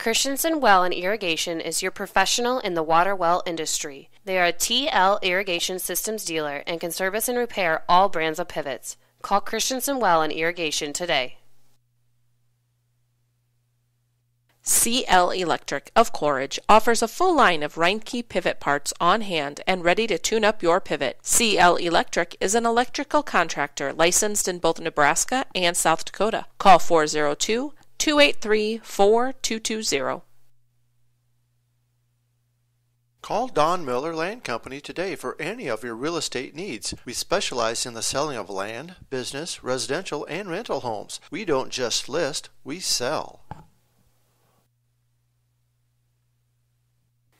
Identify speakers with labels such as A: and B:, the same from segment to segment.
A: Christensen Well and Irrigation is your professional in the water well industry. They are a TL Irrigation Systems dealer and can service and repair all brands of pivots. Call Christensen Well and Irrigation today.
B: CL Electric of Coleridge offers a full line of Reinke pivot parts on hand and ready to tune up your pivot. CL Electric is an electrical contractor licensed in both Nebraska and South Dakota. Call 402-283-4220.
C: Call Don Miller Land Company today for any of your real estate needs. We specialize in the selling of land, business, residential, and rental homes. We don't just list, we sell.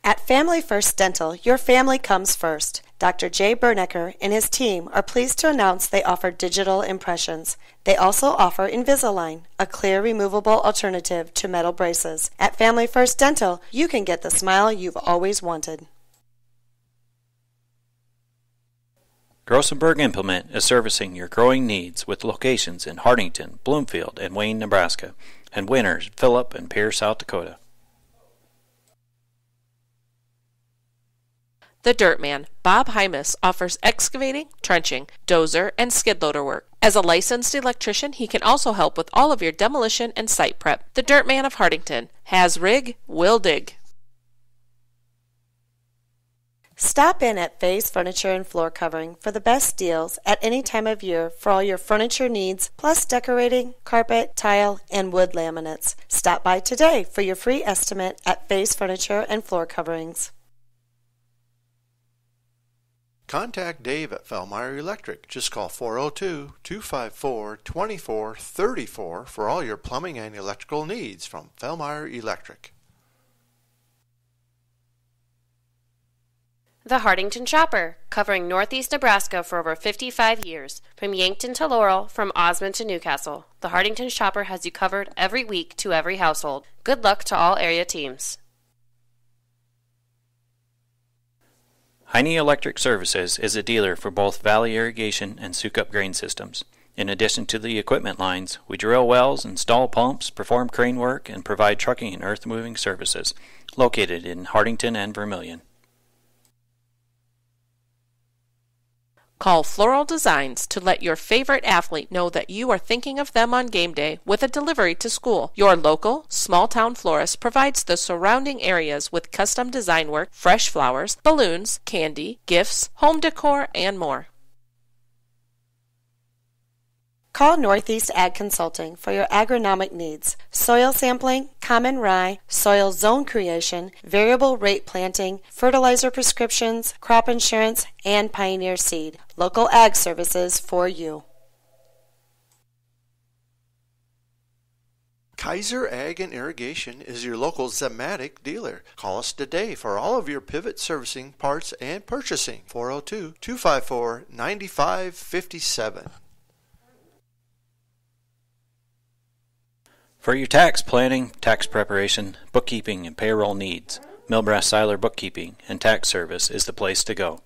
D: At Family First Dental, your family comes first. Dr. Jay Bernecker and his team are pleased to announce they offer digital impressions. They also offer Invisalign, a clear removable alternative to metal braces. At Family First Dental, you can get the smile you've always wanted.
E: Grossenberg Implement is servicing your growing needs with locations in Hardington, Bloomfield, and Wayne, Nebraska, and Winters, Phillip, and Pierre, South Dakota.
B: The Dirt Man, Bob Hymas, offers excavating, trenching, dozer, and skid loader work. As a licensed electrician, he can also help with all of your demolition and site prep. The Dirt Man of Hardington has rig, will dig.
D: Stop in at Faye's Furniture and Floor Covering for the best deals at any time of year for all your furniture needs, plus decorating, carpet, tile, and wood laminates. Stop by today for your free estimate at Faye's Furniture and Floor Coverings.
C: Contact Dave at Fellmeyer Electric. Just call 402-254-2434 for all your plumbing and electrical needs from Fellmeyer Electric.
A: The Hardington Chopper, covering northeast Nebraska for over 55 years. From Yankton to Laurel, from Osmond to Newcastle, the Hardington Chopper has you covered every week to every household. Good luck to all area teams.
E: Heine Electric Services is a dealer for both Valley Irrigation and Sukup grain systems. In addition to the equipment lines, we drill wells, install pumps, perform crane work, and provide trucking and earth moving services, located in Hardington and Vermilion.
B: Call Floral Designs to let your favorite athlete know that you are thinking of them on game day with a delivery to school. Your local, small-town florist provides the surrounding areas with custom design work, fresh flowers, balloons, candy, gifts, home decor, and more.
D: Call Northeast Ag Consulting for your agronomic needs. Soil sampling, common rye, soil zone creation, variable rate planting, fertilizer prescriptions, crop insurance, and Pioneer Seed. Local ag services for you.
C: Kaiser Ag and Irrigation is your local Zematic dealer. Call us today for all of your pivot servicing, parts, and purchasing. 402-254-9557.
E: For your tax planning, tax preparation, bookkeeping, and payroll needs, Milbrass Seiler Bookkeeping and Tax Service is the place to go.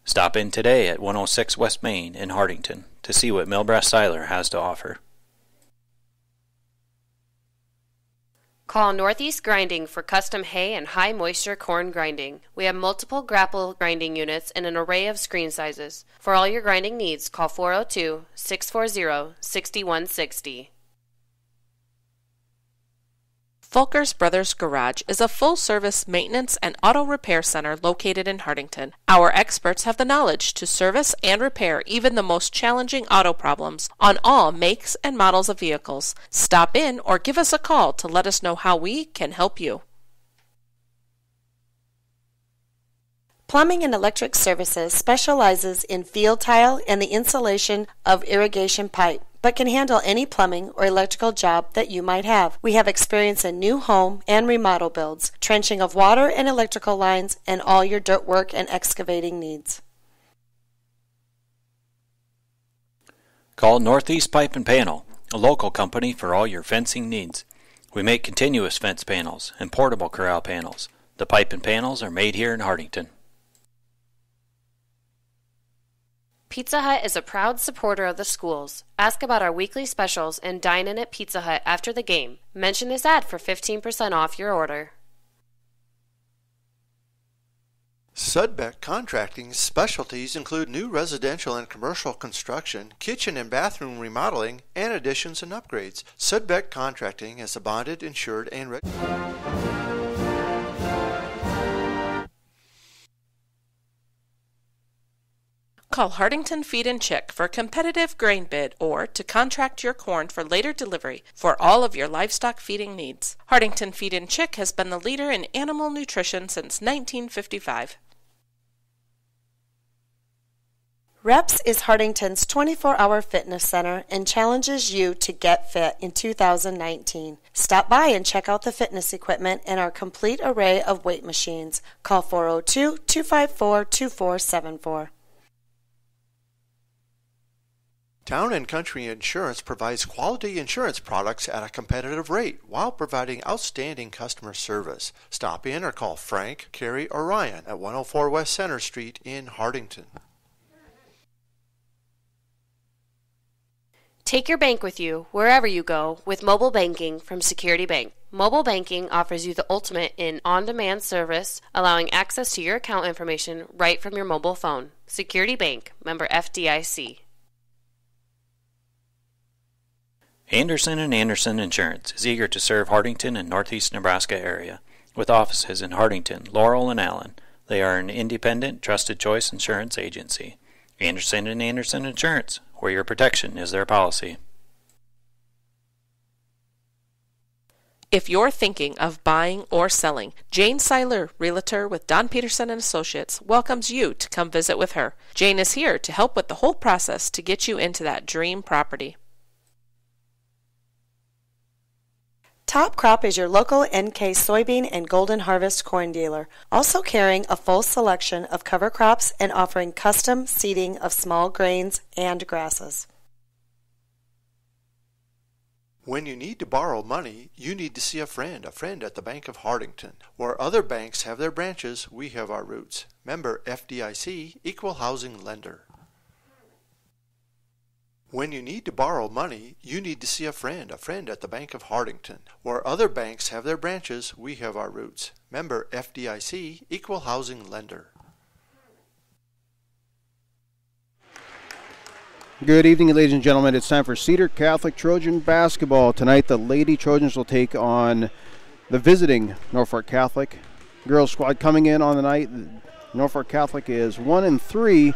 E: Stop in today at 106 West Main in Hardington to see what Milbrass Seiler has to offer.
A: Call Northeast Grinding for custom hay and high moisture corn grinding. We have multiple grapple grinding units and an array of screen sizes. For all your grinding needs, call 402-640-6160.
B: Fulker's Brothers Garage is a full-service maintenance and auto repair center located in Hardington. Our experts have the knowledge to service and repair even the most challenging auto problems on all makes and models of vehicles. Stop in or give us a call to let us know how we can help you.
D: Plumbing and Electric Services specializes in field tile and the installation of irrigation pipe, but can handle any plumbing or electrical job that you might have. We have experience in new home and remodel builds, trenching of water and electrical lines, and all your dirt work and excavating needs.
E: Call Northeast Pipe and Panel, a local company for all your fencing needs. We make continuous fence panels and portable corral panels. The pipe and panels are made here in Hardington.
A: Pizza Hut is a proud supporter of the schools. Ask about our weekly specials and dine in at Pizza Hut after the game. Mention this ad for 15% off your order.
C: Sudbeck Contracting's specialties include new residential and commercial construction, kitchen and bathroom remodeling, and additions and upgrades. Sudbeck Contracting is a bonded, insured, and
B: Call Hardington Feed and Chick for a competitive grain bid or to contract your corn for later delivery for all of your livestock feeding needs. Hardington Feed and Chick has been the leader in animal nutrition since 1955.
D: Reps is Hardington's 24-hour fitness center and challenges you to get fit in 2019. Stop by and check out the fitness equipment and our complete array of weight machines. Call 402-254-2474.
C: Town & Country Insurance provides quality insurance products at a competitive rate while providing outstanding customer service. Stop in or call Frank, Carrie, or Ryan at 104 West Center Street in Hardington.
A: Take your bank with you wherever you go with mobile banking from Security Bank. Mobile banking offers you the ultimate in on-demand service, allowing access to your account information right from your mobile phone. Security Bank, member FDIC.
E: Anderson & Anderson Insurance is eager to serve Hardington and Northeast Nebraska area. With offices in Hardington, Laurel, and Allen, they are an independent, trusted choice insurance agency. Anderson & Anderson Insurance, where your protection is their policy.
B: If you're thinking of buying or selling, Jane Seiler, Realtor with Don Peterson & Associates, welcomes you to come visit with her. Jane is here to help with the whole process to get you into that dream property.
D: Top Crop is your local NK soybean and Golden Harvest corn dealer, also carrying a full selection of cover crops and offering custom seeding of small grains and grasses.
C: When you need to borrow money, you need to see a friend at the Bank of Hardington. Where other banks have their branches, we have our roots. Member FDIC, Equal Housing Lender. When you need to borrow money, you need to see a friend at the Bank of Hardington. Where other banks have their branches, we have our roots. Member FDIC, Equal Housing Lender.
F: Good evening, ladies and gentlemen. It's time for Cedar Catholic Trojan basketball. Tonight, the Lady Trojans will take on the visiting Norfolk Catholic girls squad. Coming in on the night, Norfolk Catholic is 1-3.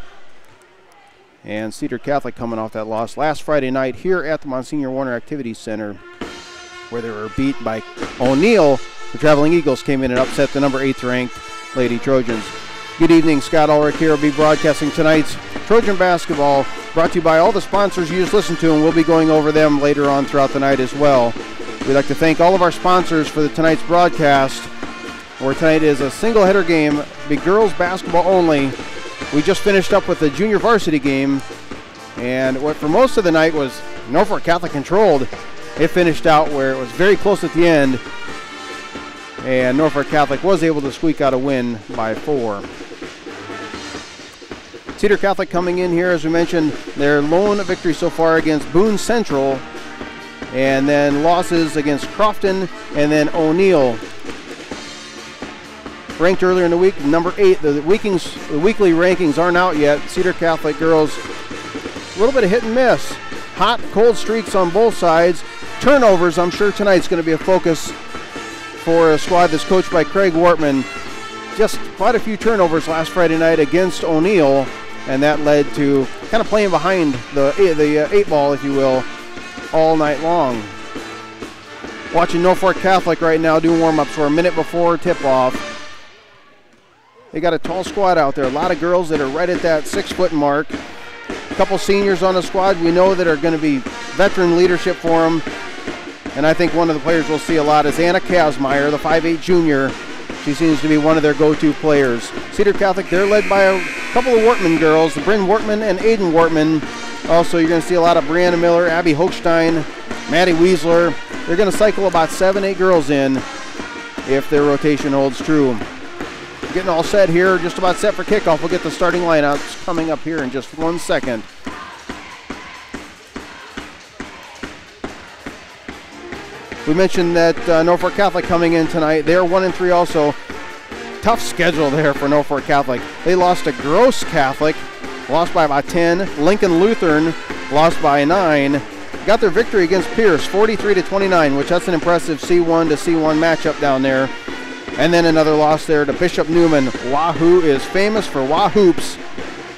F: And Cedar Catholic coming off that loss last Friday night here at the Monsignor Warner Activity Center, where they were beat by O'Neill. The Traveling Eagles came in and upset the number 8th ranked Lady Trojans. Good evening, Scott Ulrich here will be broadcasting tonight's Trojan basketball, brought to you by all the sponsors you just listened to, and we'll be going over them later on throughout the night as well. We'd like to thank all of our sponsors for tonight's broadcast, where tonight is a single-header game, be girls basketball only. We just finished up with the junior varsity game, and what for most of the night was Norfolk Catholic controlled. It finished out where it was very close at the end, and Norfolk Catholic was able to squeak out a win by 4. Cedar Catholic coming in here, as we mentioned, their lone victory so far against Boone Central, and then losses against Crofton and then O'Neill. Ranked earlier in the week, number 8. The weekly rankings aren't out yet. Cedar Catholic girls, a little bit of hit and miss. Hot, cold streaks on both sides. Turnovers, I'm sure tonight's going to be a focus for a squad that's coached by Craig Wortman. Just quite a few turnovers last Friday night against O'Neill, and that led to kind of playing behind the 8 ball, if you will, all night long. Watching Norfolk Catholic right now doing warm-ups for a minute before tip-off. They got a tall squad out there. A lot of girls that are right at that 6-foot mark. A couple seniors on the squad we know that are going to be veteran leadership for them. And I think one of the players we'll see a lot is Anna Kasmeyer, the 5'8 junior. She seems to be one of their go-to players. Cedar Catholic, they're led by a couple of Wortman girls, Bryn Wortman and Aiden Wortman. Also, you're going to see a lot of Breanna Miller, Abby Hochstein, Maddie Weisler. They're going to cycle about 7-8 girls in if their rotation holds true. getting all set here, just about set for kickoff. We'll get the starting lineups coming up here in just 1 second. We mentioned that Norfolk Catholic coming in tonight. They're 1-3 also. Tough schedule there for Norfolk Catholic. They lost to Gross Catholic, lost by about 10. Lincoln Lutheran lost by 9. Got their victory against Pierce, 43-29, which that's an impressive C1 to C1 matchup down there. And then another loss there to Bishop Neumann. Wahoo is famous for Wahoops.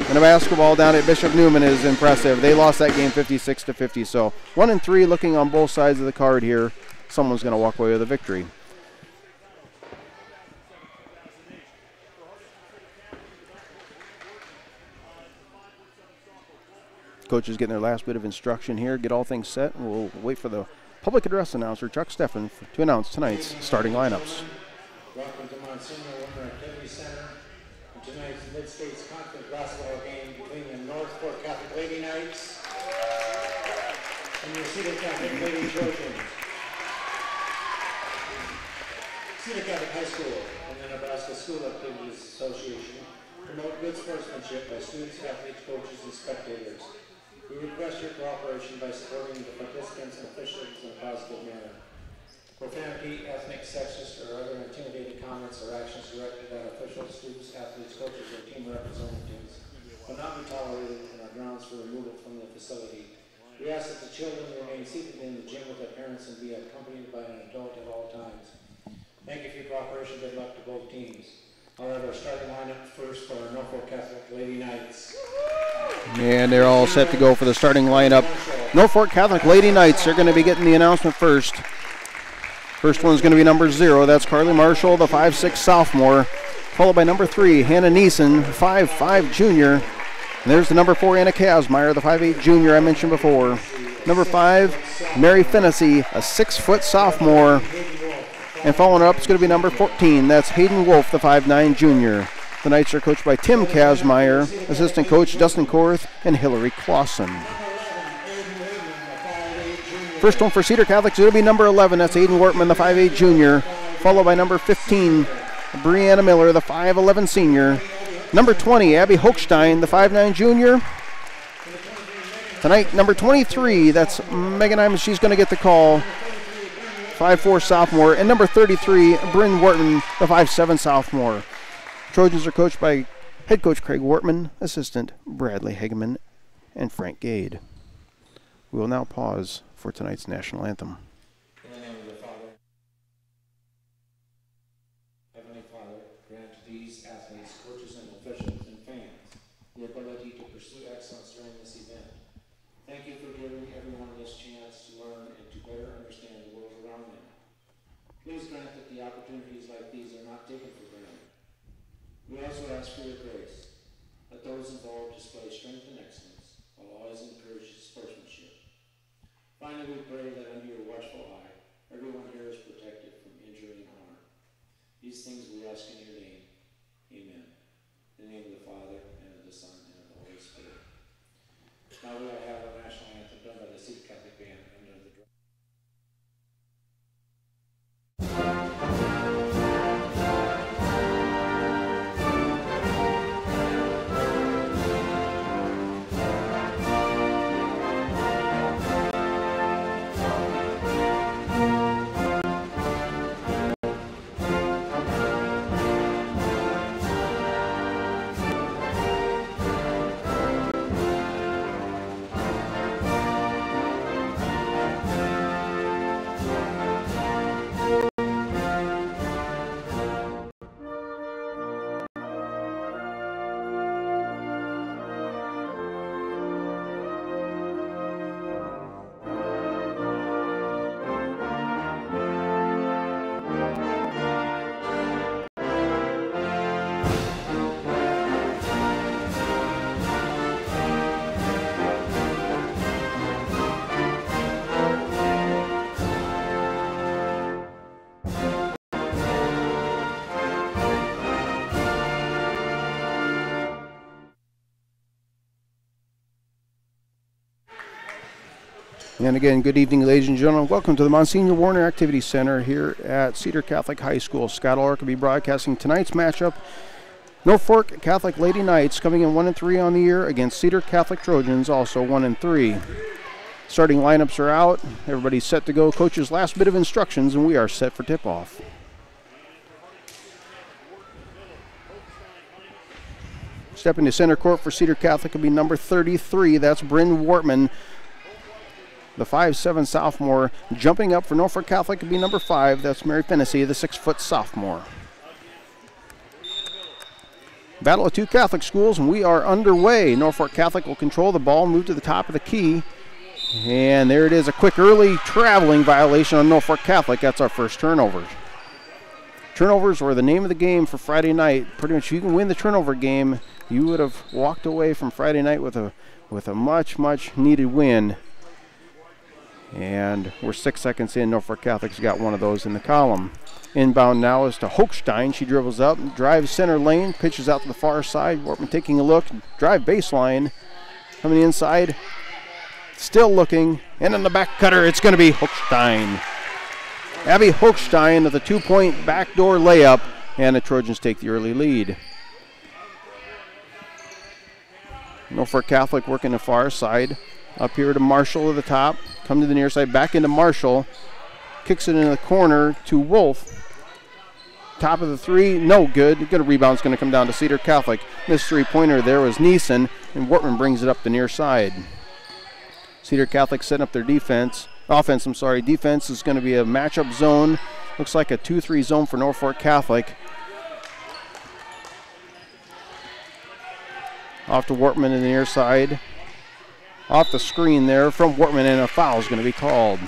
F: And the basketball down at Bishop Neumann is impressive. They lost that game 56-50. So 1-3 looking on both sides of the card here. Someone's going to walk away with a victory. Coaches getting their last bit of instruction here. Get all things set. And we'll wait for the public address announcer, Chuck Steffen, to announce tonight's starting lineups.
G: Welcome to Monsignor Winter Activity Center and tonight's Mid-States Conference basketball game between the Norfolk Catholic Lady Knights and the Cedar Catholic Lady Trojans. Cedar Catholic High School and the Nebraska School Activities Association promote good sportsmanship by students, athletes, coaches, and spectators. We request your cooperation by supporting the participants and officials in a positive manner. Profanity, ethnic, sexist, or other intimidating comments or actions directed at officials, students, athletes, coaches, or team representatives will not be tolerated and are grounds for removal from the facility. We ask that the children remain seated in the gym with their parents and be accompanied by an adult at all times. Thank you for your cooperation. Good luck to both teams. However, starting lineup first for our Norfolk Catholic Lady Knights.
F: And they're all set to go for the starting lineup. Norfolk Catholic Lady Knights are going to be getting the announcement first. First one's going to be number 0. That's Carly Marshall, the 5'6 sophomore. Followed by number 3, Hannah Neeson, 5'5 junior. And there's the number 4, Anna Kazmaier, the 5'8 junior I mentioned before. Number 5, Mary Fennessy, a 6-foot sophomore. And following up, it's going to be number 14. That's Hayden Wolf, the 5'9 junior. The Knights are coached by Tim Kazmaier, assistant coach Dustin Korth, and Hillary Clausen. First one for Cedar Catholic is going to be number 11. That's Aiden Wortman, the 5'8 junior. Followed by number 15, Breanna Miller, the 5'11 senior. Number 20, Abby Hochstein, the 5'9 junior. Tonight, number 23, that's Megan Iman. She's going to get the call. 5'4 sophomore. And number 33, Bryn Wortman, the 5'7 sophomore. Trojans are coached by head coach Craig Wortman, assistant Bradley Hageman, and Frank Gade. We will now pause for tonight's national anthem.
G: In the name of the Father, Heavenly Father, grant to these athletes, coaches, and officials and fans the ability to pursue excellence during this event. Thank you for giving everyone this chance to learn and to better understand the world around them. Please grant that the opportunities like these are not taken for granted. We also ask for your grace. Let those involved display strength and excellence, while always encourage sportsmanship. Finally, we pray that under your watchful eye, everyone here is protected from injury and harm. These things we ask in your name. Amen. In the name of the Father, and of the Son, and of the Holy Spirit. Now we will have our national anthem done by the Cedar Catholic Band under the drum.
F: And again, good evening, ladies and gentlemen. Welcome to the Monsignor Warner Activity Center here at Cedar Catholic High School. Scott Orr will be broadcasting tonight's matchup. Norfolk Catholic Lady Knights coming in 1-3 on the year against Cedar Catholic Trojans, also 1-3. Starting lineups are out. Everybody's set to go. Coach's last bit of instructions, and we are set for tip-off. Stepping to center court for Cedar Catholic will be number 33. That's Bryn Wortman, the 5'7" sophomore. Jumping up for Norfolk Catholic will be number 5. That's Mary Fennessy, the 6' sophomore. Battle of two Catholic schools, and we are underway. Norfolk Catholic will control the ball, move to the top of the key. And there it is, a quick early traveling violation on Norfolk Catholic. That's our first turnover. Turnovers were the name of the game for Friday night. Pretty much, if you can win the turnover game, you would have walked away from Friday night with a much, much needed win. And we're 6 seconds in. Norfolk Catholic's got one of those in the column. Inbound now is to Hochstein. She dribbles up, drives center lane, pitches out to the far side. Wortman taking a look, drive baseline, coming inside, still looking, and on the back cutter, it's going to be Hochstein. Abby Hochstein with a 2-point backdoor layup, and the Trojans take the early lead. Norfolk Catholic working the far side. Up here to Marshall at the top. Come to the near side, back into Marshall. Kicks it in the corner to Wolf. Top of the three, no good. Good rebound's going to come down to Cedar Catholic. This three-pointer there was Neeson, and Wortman brings it up the near side. Cedar Catholic setting up their defense. Defense is going to be a matchup zone. Looks like a 2-3 zone for Norfolk Catholic. Off to Wortman in the near side. Off the screen there from Wortman, and a foul is going to be called.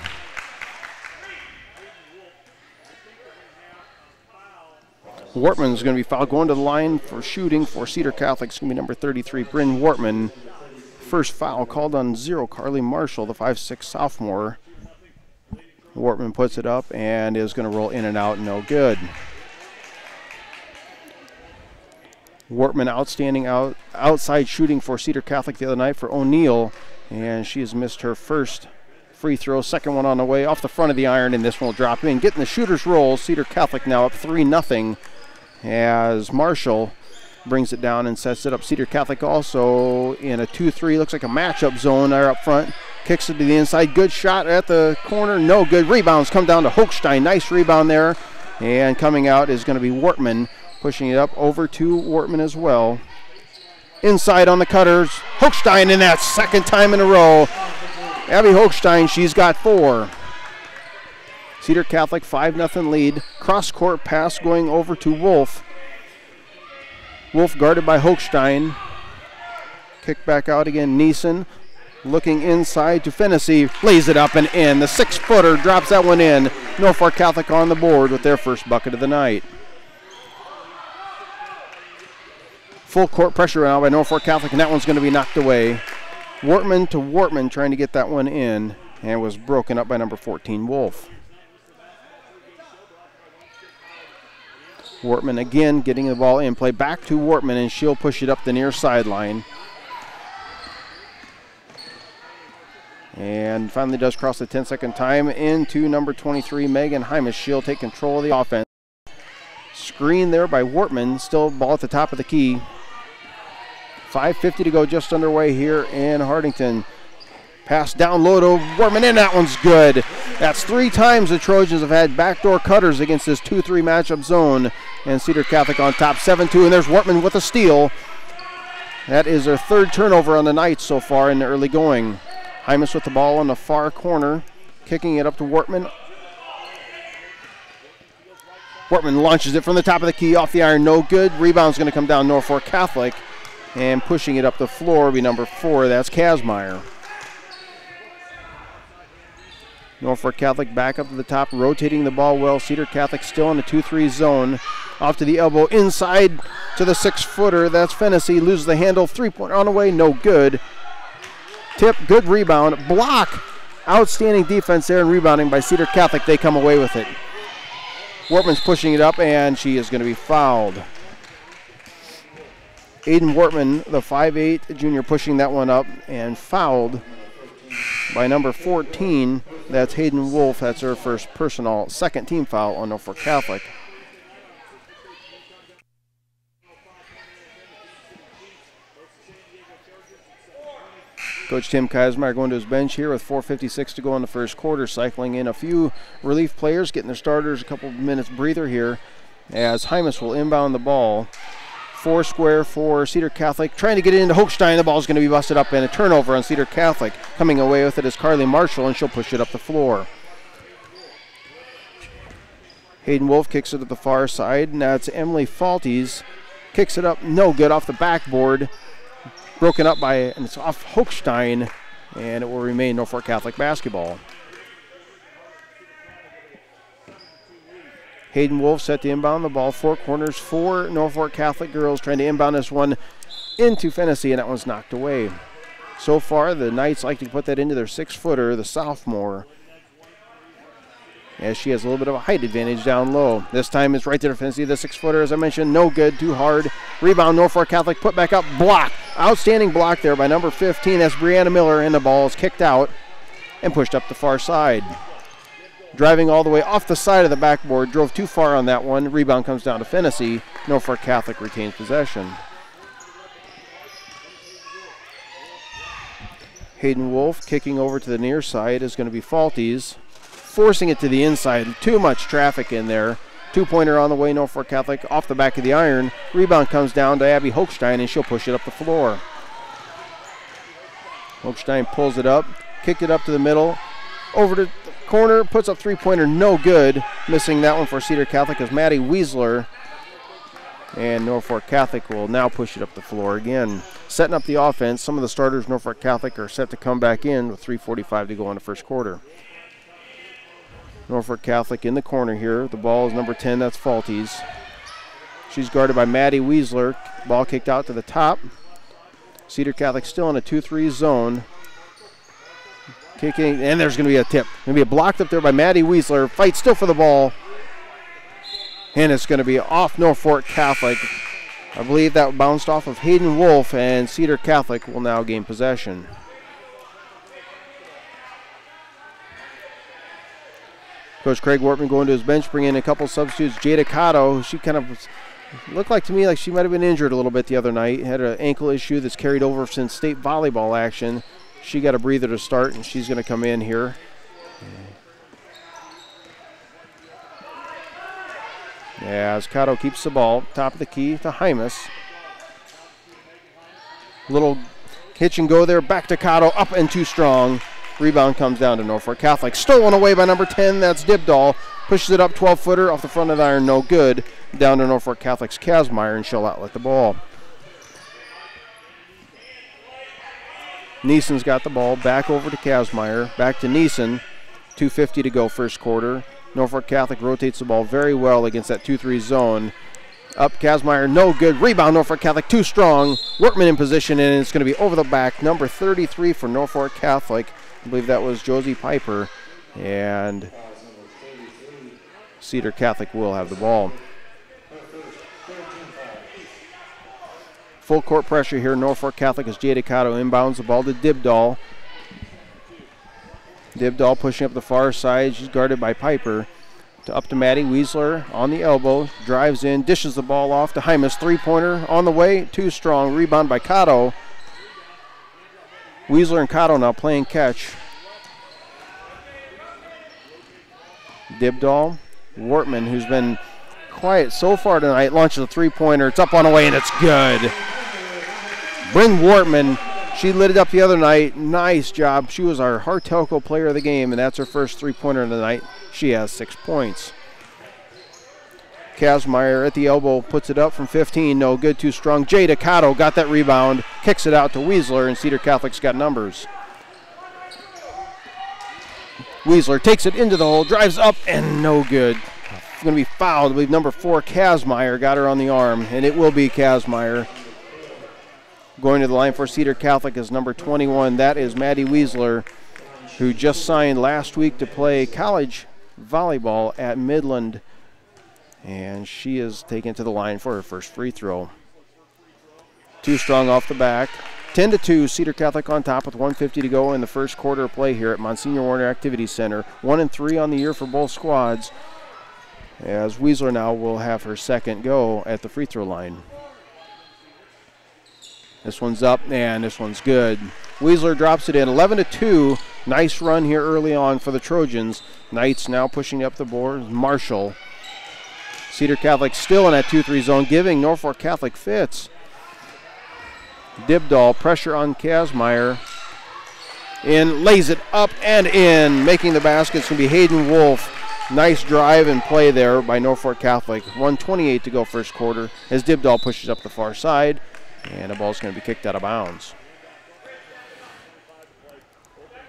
F: Wortman's going to be fouled. Going to the line for shooting for Cedar Catholic. It's going to be number 33, Bryn Wortman. First foul called on 0, Carly Marshall, the 5'6" sophomore. Wortman puts it up and is going to roll in and out, no good. Wortman outstanding outside shooting for Cedar Catholic the other night for O'Neill, and she has missed her first free throw. Second one on the way off the front of the iron, and this one will drop in. Getting the shooter's roll, Cedar Catholic now up 3-0 as Marshall brings it down and sets it up. Cedar Catholic also in a 2-3, looks like a matchup zone there up front. Kicks it to the inside, good shot at the corner, no good. Rebounds come down to Hochstein, nice rebound there. And coming out is going to be Wortman, pushing it up over to Wortman as well. Inside on the cutters, Hochstein, and that second time in a row. Abby Hochstein, she's got 4. Cedar Catholic 5-0 lead. Cross-court pass going over to Wolf. Wolf guarded by Hochstein. Kick back out again, Neeson. Looking inside to Fennessy, lays it up and in. The 6-footer drops that one in. Norfolk Catholic on the board with their first bucket of the night. Full court pressure now by Norfolk Catholic, and that one's going to be knocked away. Wortman to Wortman trying to get that one in, and was broken up by number 14, Wolf. Wortman again getting the ball in play. Back to Wortman, and she'll push it up the near sideline. And finally does cross the 10-second time into number 23, Megan Hymas. She'll take control of the offense. Screen there by Wortman. Still ball at the top of the key. 5:50 to go, just underway here in Hardington. Pass down low to Wortman, and that one's good. That's 3 times the Trojans have had backdoor cutters against this 2-3 matchup zone. And Cedar Catholic on top, 7-2, and there's Wortman with a steal. That is their 3rd turnover on the night so far in the early going. Hymas with the ball on the far corner, kicking it up to Wortman. Wortman launches it from the top of the key, off the iron, no good. Rebound's going to come down Norfolk Catholic, and pushing it up the floor will be number 4, that's Kazmaier. Norfolk Catholic back up to the top, rotating the ball well. Cedar Catholic still in the 2-3 zone. Off to the elbow, inside to the 6-footer, that's Fennessy. Loses the handle, 3-point on the way, no good. Tip, good rebound, block. Outstanding defense there and rebounding by Cedar Catholic. They come away with it. Wortman's pushing it up, and she is going to be fouled. Hayden Wortman, the 5'8" junior, pushing that one up and fouled. by number 14. That's Hayden Wolf. That's her first personal second team foul on Norfolk Catholic. Coach Tim Kazmaier going to his bench here with 4:56 to go in the first quarter, cycling in a few relief players, getting their starters a couple minutes breather here as Hymas will inbound the ball. Four square for Cedar Catholic, trying to get it into Hochstein. The ball is going to be busted up and a turnover on Cedar Catholic. Coming away with it is Carly Marshall, and she'll push it up the floor. Hayden Wolf kicks it at the far side. Now it's Emily Falties. Kicks it up, no good, off the backboard. Broken up by, and it's off Hochstein, and it will remain Norfolk Catholic basketball. Hayden Wolf set to inbound the ball. Four corners for Norfolk Catholic girls, trying to inbound this one into Fennessy, and that one's knocked away. So far, the Knights like to put that into their 6-footer, the sophomore, as she has a little bit of a height advantage down low. This time it's right there to Fennessy, the 6-footer, as I mentioned, no good, too hard. Rebound, Norfolk Catholic, put back up, block. Outstanding block there by number 15, that's Breanna Miller, and the ball is kicked out and pushed up the far side. Driving all the way off the side of the backboard, drove too far on that one. Rebound comes down to Fennessy. Norfolk Catholic retains possession. Hayden Wolf kicking over to the near side is going to be Falties, forcing it to the inside. Too much traffic in there. Two-pointer on the way, Norfolk Catholic off the back of the iron. Rebound comes down to Abby Hochstein, and she'll push it up the floor. Hochstein pulls it up, kicked it up to the middle, over to the corner, puts up three-pointer, no good. Missing that one for Cedar Catholic is Maddie Weisler. And Norfolk Catholic will now push it up the floor again. Setting up the offense, some of the starters, Norfolk Catholic, are set to come back in with 3:45 to go in the first quarter. Norfolk Catholic in the corner here. The ball is number 10, that's Falties. She's guarded by Maddie Weisler. Ball kicked out to the top. Cedar Catholic still in a 2-3 zone. Kicking, and there's going to be a tip. Going to be blocked up there by Maddie Weisler. Fight still for the ball. And it's going to be off Norfolk Catholic. I believe that bounced off of Hayden Wolf, and Cedar Catholic will now gain possession. Coach Craig Wortman going to his bench, bringing in a couple substitutes. Jada Cotto, she kind of looked like to me like she might have been injured a little bit the other night. Had an ankle issue that's carried over since state volleyball action. She got a breather to start, and she's going to come in here. Yeah, as Cotto keeps the ball, top of the key to Hymas. Little hitch and go there, back to Cotto, up and too strong. Rebound comes down to Norfolk Catholic. Stolen away by number 10, that's Dibdahl. Pushes it up, 12-footer off the front of the iron, no good. Down to Norfolk Catholic's Kazmaier, and she'll outlet the ball. Neeson's got the ball, back over to Kazmaier, back to Neeson. 2:50 to go first quarter. Norfolk Catholic rotates the ball very well against that 2-3 zone. Up Kazmaier, no good. Rebound, Norfolk Catholic, too strong. Workman in position, and it's going to be over the back. Number 33 for Norfolk Catholic. I believe that was Ellie Piper. And Cedar Catholic will have the ball. Full court pressure here. Norfolk Catholic as Jada Cotto inbounds the ball to Dibdahl. Dibdahl pushing up the far side. She's guarded by Piper. Up to Maddie Weisler on the elbow. Drives in, dishes the ball off to Hymas. Three-pointer on the way. Too strong. Rebound by Cotto. Weisler and Cotto now playing catch. Dibdahl. Wortman, who's been quiet so far tonight, launches a three-pointer. It's up on the way, and it's good. Bryn Wortman, she lit it up the other night. Nice job. She was our Hartelco player of the game, and that's her first three-pointer of the night. She has 6 points. Kazmaier at the elbow puts it up from 15. No good, too strong. Jada Cotto got that rebound, kicks it out to Weisler, and Cedar Catholic's got numbers. Weisler takes it into the hole, drives up, and no good. It's going to be fouled. I believe number 4, Kazmaier, got her on the arm, and it will be Kazmaier. Going to the line for Cedar Catholic is number 21. That is Maddie Weisler, who just signed last week to play college volleyball at Midland. And she is taken to the line for her first free throw. Too strong off the back. 10-2, Cedar Catholic on top with 1:50 to go in the first quarter of play here at Monsignor Warner Activity Center. 1-3 on the year for both squads, as Weisler now will have her second go at the free throw line. This one's up, and this one's good. Weisler drops it in, 11-2. Nice run here early on for the Trojans. Knights now pushing up the board. Marshall. Cedar Catholic still in that 2-3 zone, giving Norfolk Catholic fits. Dibdahl, pressure on Kazmaier. In, lays it up and in. Making the basket, it's going to be Hayden Wolf. Nice drive and play there by Norfolk Catholic. 1:28 to go first quarter as Dibdahl pushes up the far side, and the ball's going to be kicked out of bounds.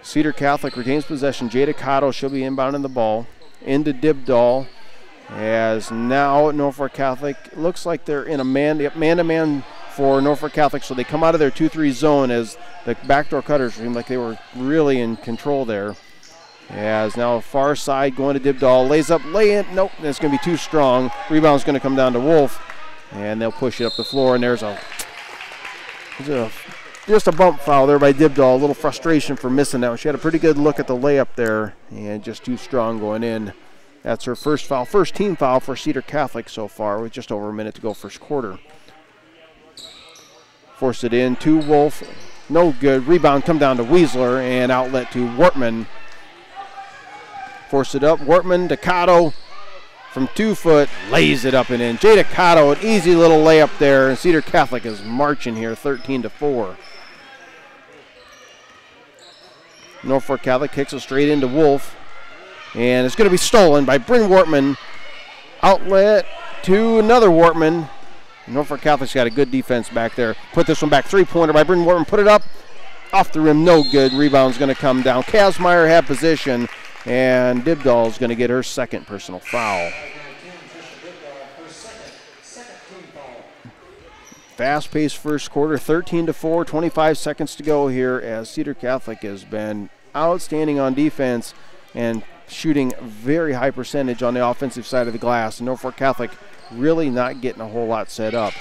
F: Cedar Catholic retains possession. Jada Cotto, she'll be inbounding the ball into Dibdahl, as now Norfolk Catholic looks like they're in a man-to-man for Norfolk Catholic, so they come out of their 2-3 zone as the backdoor cutters seemed like they were really in control there. As now far side going to Dibdahl, lays up, lay in, nope, that's going to be too strong. Rebound's going to come down to Wolf, and they'll push it up the floor, and there's just a bump foul there by Dibdahl. A little frustration for missing that one. She had a pretty good look at the layup there, and just too strong going in. That's her first foul, first team foul for Cedar Catholic so far, with just over a minute to go first quarter. Forced it in to Wolf. No good. Rebound come down to Weisler, and outlet to Wortman. Forced it up. Wortman to Cotto from 2 foot. Lays it up and in. Jada Cotto, an easy little layup there. And Cedar Catholic is marching here, 13-4. Norfolk Catholic kicks it straight into Wolf. And it's going to be stolen by Bryn Wortman. Outlet to another Wortman. Norfolk Catholic's got a good defense back there. Put this one back. Three-pointer by Bryn Wortman. Put it up. Off the rim. No good. Rebound's going to come down. Kazmaier had position. And Dibdahl's going to get her second personal foul. Fast-paced first quarter. 13-4. 25 seconds to go here as Cedar Catholic has been outstanding on defense and shooting very high percentage on the offensive side of the glass. And Norfolk Catholic really not getting a whole lot set up.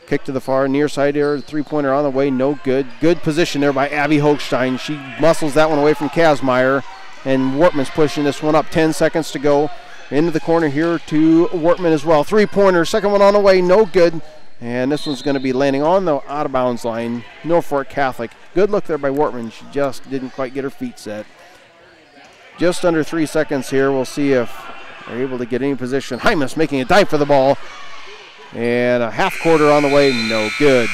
F: Kick to the far near side there. Three-pointer on the way. No good. Good position there by Abby Hochstein. She muscles that one away from Kazmaier. And Wortman's pushing this one up. 10 seconds to go. Into the corner here to Wortman as well. Three-pointer. Second one on the way. No good. And this one's going to be landing on the out-of-bounds line. Norfolk Catholic. Good look there by Wortman. She just didn't quite get her feet set. Just under 3 seconds here. We'll see if they're able to get any position. Hymas making a dive for the ball. And a half quarter on the way. No good.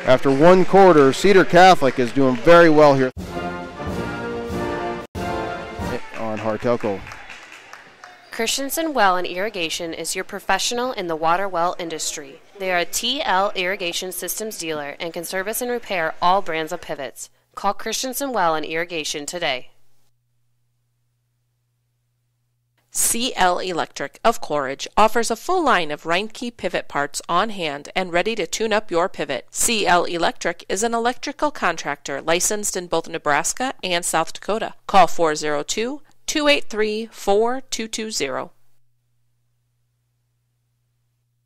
F: After one quarter, Cedar Catholic is doing very well here on Hartelco.
A: Christensen Well and Irrigation is your professional in the water well industry. They are a TL Irrigation Systems dealer and can service and repair all brands of pivots. Call Christensen Well and Irrigation today.
B: CL Electric of Quaritch offers a full line of Reinke pivot parts on hand and ready to tune up your pivot. CL Electric is an electrical contractor licensed in both Nebraska and South Dakota. Call 402-283-4220.